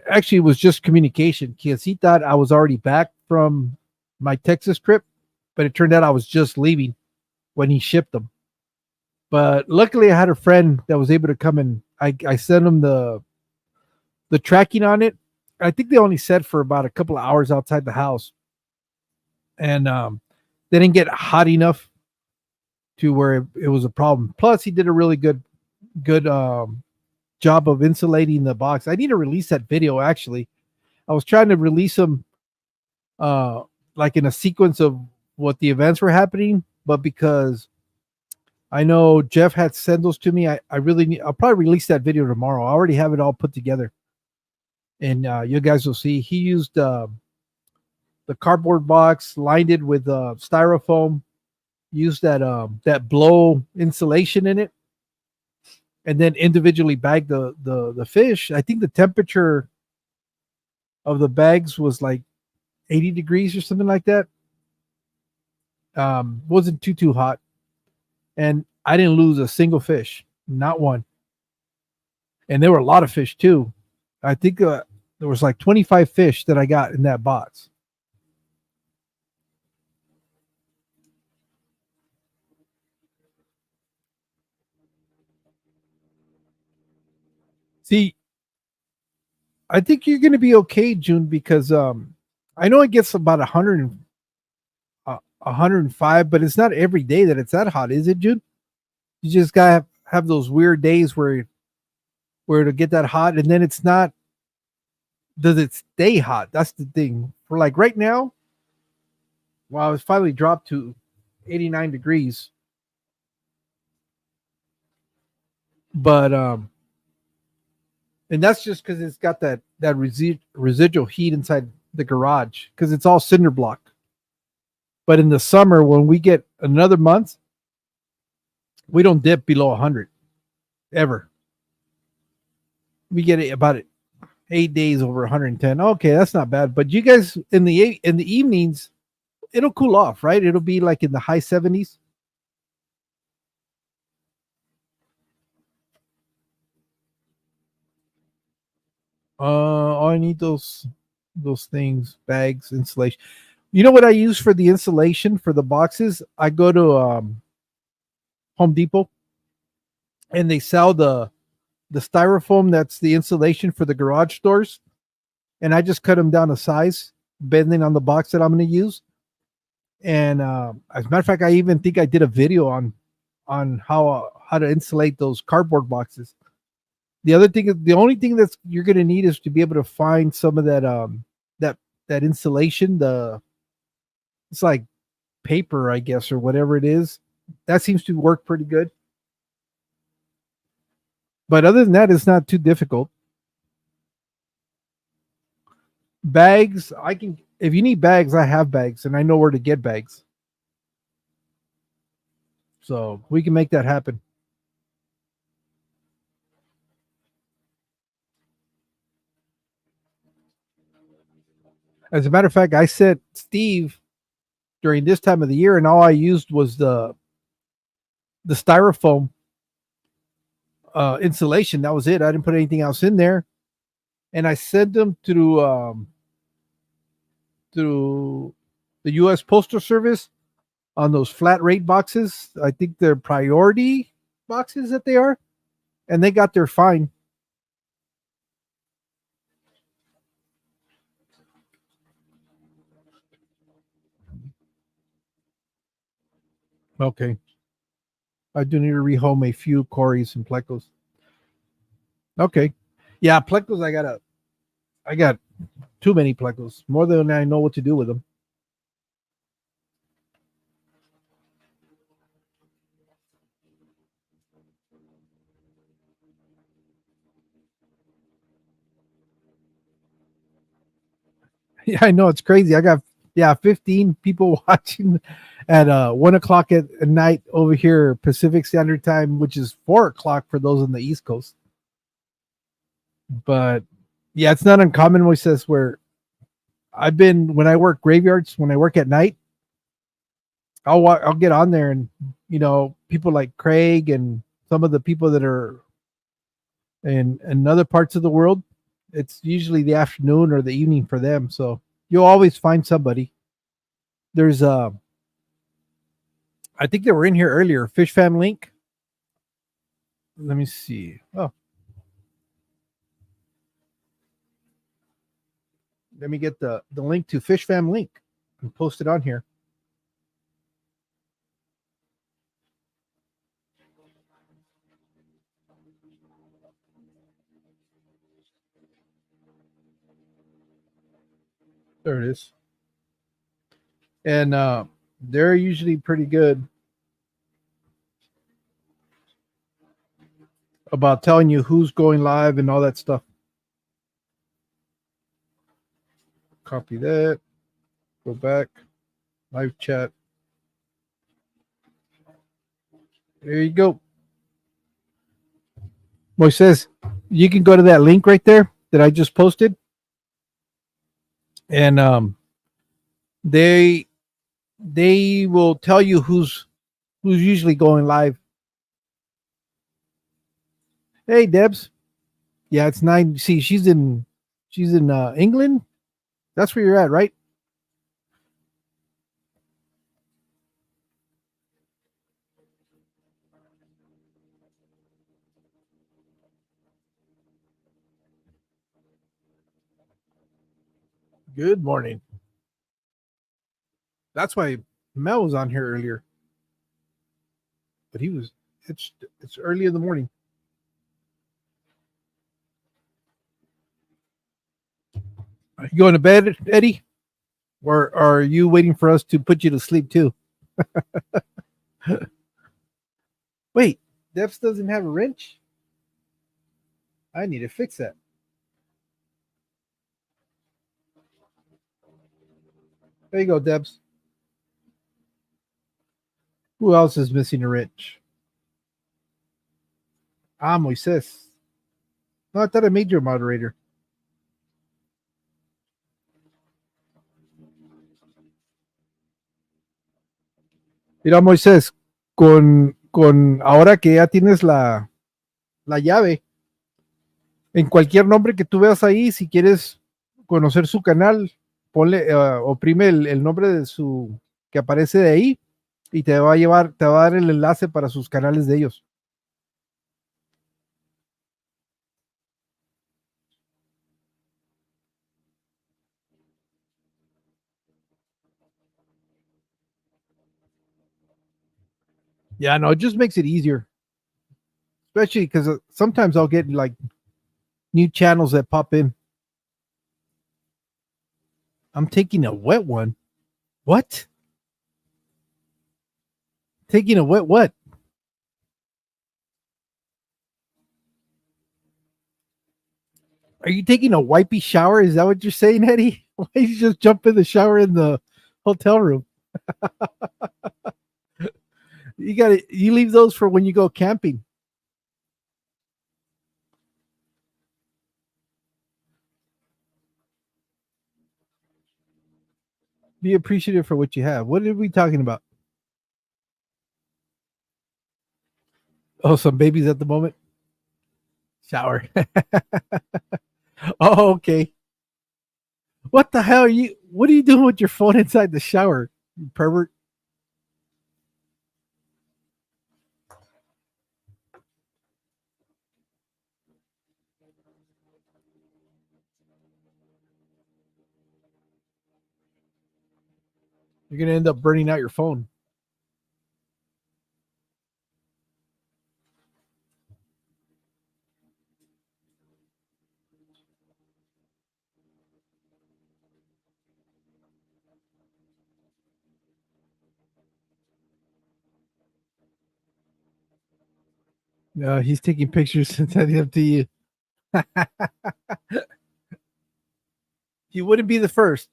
actually it was just communication because he thought I was already back from my Texas trip, but it turned out I was just leaving when he shipped them. But luckily, I had a friend that was able to come and I sent him the tracking on it. I think they only set for about a couple of hours outside the house, and they didn't get hot enough to where it was a problem. Plus, he did a really good job of insulating the box. I need to release that video. Actually, I was trying to release them uh, like in a sequence of what the events were happening, but because I know Jeff had sent those to me, I really need. I'll probably release that video tomorrow. I already have it all put together, and you guys will see. He used the cardboard box, lined it with styrofoam, used that blow insulation in it, and then individually bagged the fish. I think the temperature of the bags was like 80 degrees or something like that. Wasn't too hot, and I didn't lose a single fish, not one. And there were a lot of fish too. I think there was like 25 fish that I got in that box. See, I think you're going to be okay, June, because I know it gets about 105, but it's not every day that it's that hot, is it, June? You just gotta have those weird days where it'll get that hot, and then it's not. Does it stay hot? That's the thing. For like right now, well, it's finally dropped to 89 degrees, but and that's just because it's got that residual heat inside the garage because it's all cinder block. But in the summer, when we get another month, we don't dip below 100 ever. We get about 8 days over 110. Okay, that's not bad. But you guys in the evenings, it'll cool off, right? It'll be like in the high 70s. I need those things, bags, insulation. You know what I use for the insulation for the boxes? I go to Home Depot and they sell the styrofoam that's the insulation for the garage doors, and I just cut them down to size, bending on the box that I'm going to use. And as a matter of fact, I even think I did a video on how to insulate those cardboard boxes. The only thing that's you're going to need is to be able to find some of that that insulation. It's like paper, I guess, or whatever it is. That seems to work pretty good. But other than that, it's not too difficult. Bags, I can. If you need bags, I have bags, and I know where to get bags, so we can make that happen. As a matter of fact, I sent Steve during this time of the year, and all I used was the styrofoam insulation. That was it. I didn't put anything else in there, and I sent them through the U.S. Postal Service on those flat rate boxes. I think they're priority boxes that they are, and they got their fine. Okay, I do need to rehome a few Corys and Plecos. Okay, yeah, Plecos. I got too many Plecos, more than I know what to do with them. Yeah, I know it's crazy. I got 15 people watching at 1 o'clock at night over here Pacific Standard Time, which is 4 o'clock for those on the East Coast. But yeah, it's not uncommon, Moises, where I've been when I work graveyards, when I work at night, I'll get on there and people like Craig and some of the people that are in other parts of the world, it's usually the afternoon or the evening for them. So you'll always find somebody. There's I think they were in here earlier. Fish Fam Link. Let me see. Oh, let me get the link to Fish Fam Link and post it on here. There it is. And they're usually pretty good about telling you who's going live and all that stuff. Copy that. Go back. Live chat. There you go. Moises, you can go to that link right there that I just posted. And they will tell you who's usually going live. Hey Debs. Yeah, it's 9. See, she's in England. That's where you're at, right? Good morning. That's why Mel was on here earlier. But it's early in the morning. Are you going to bed, Eddie? Or are you waiting for us to put you to sleep too? Wait, Debs doesn't have a wrench? I need to fix that. There you go, Debs. Who else is missing a wrench? Ah, Moises. No, I thought I made you a moderator. Mira, Moisés, con ahora que ya tienes la llave, en cualquier nombre que tú veas ahí, si quieres conocer su canal, ponle, oprime el nombre de su que aparece de ahí y te va a dar el enlace para sus canales de ellos. Yeah, no, it just makes it easier, especially because sometimes I'll get like new channels that pop in. I'm taking a wet one. What? Taking a wet what? Are you taking a wipey shower? Is that what you're saying, Eddie? Why you just jump in the shower in the hotel room? You leave those for when you go camping. Be appreciative for what you have. What are we talking about? Oh, some babies at the moment. Shower. Oh, okay. What the hell are you? What are you doing with your phone inside the shower, you pervert? You're gonna end up burning out your phone. He's taking pictures and sending them to you. He wouldn't be the first.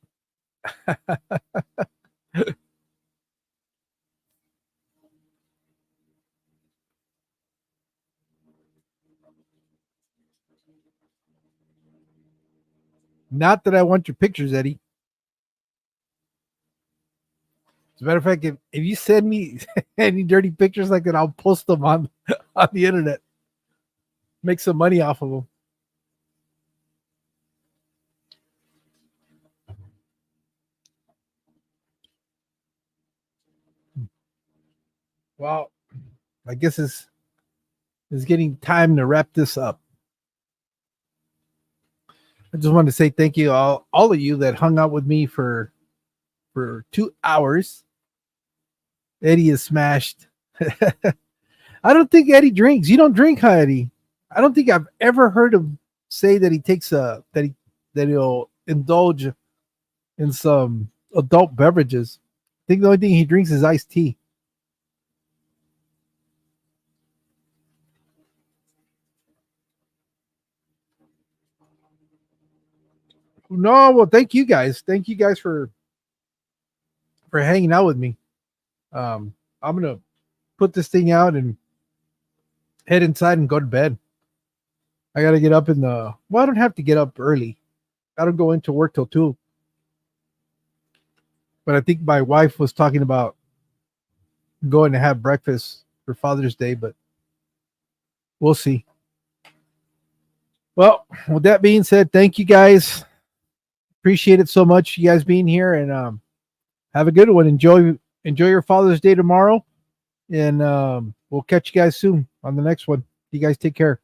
Not that I want your pictures, Eddie. As a matter of fact, if you send me any dirty pictures like that, I'll post them on the internet. Make some money off of them. Well, I guess it's getting time to wrap this up. I just wanted to say thank you all of you that hung out with me for 2 hours. Eddie is smashed. I don't think Eddie drinks. You don't drink, huh, Eddie? I don't think I've ever heard him say that he takes that he'll indulge in some adult beverages. I think the only thing he drinks is iced tea. No, well, thank you guys. Thank you guys for hanging out with me. I'm gonna put this thing out and head inside and go to bed. I gotta get up I don't have to get up early. I don't go into work till 2. But I think my wife was talking about going to have breakfast for Father's Day, but we'll see. Well, with that being said, thank you guys. Appreciate it so much, you guys being here, and have a good one. Enjoy your Father's Day tomorrow, and we'll catch you guys soon on the next one. You guys take care.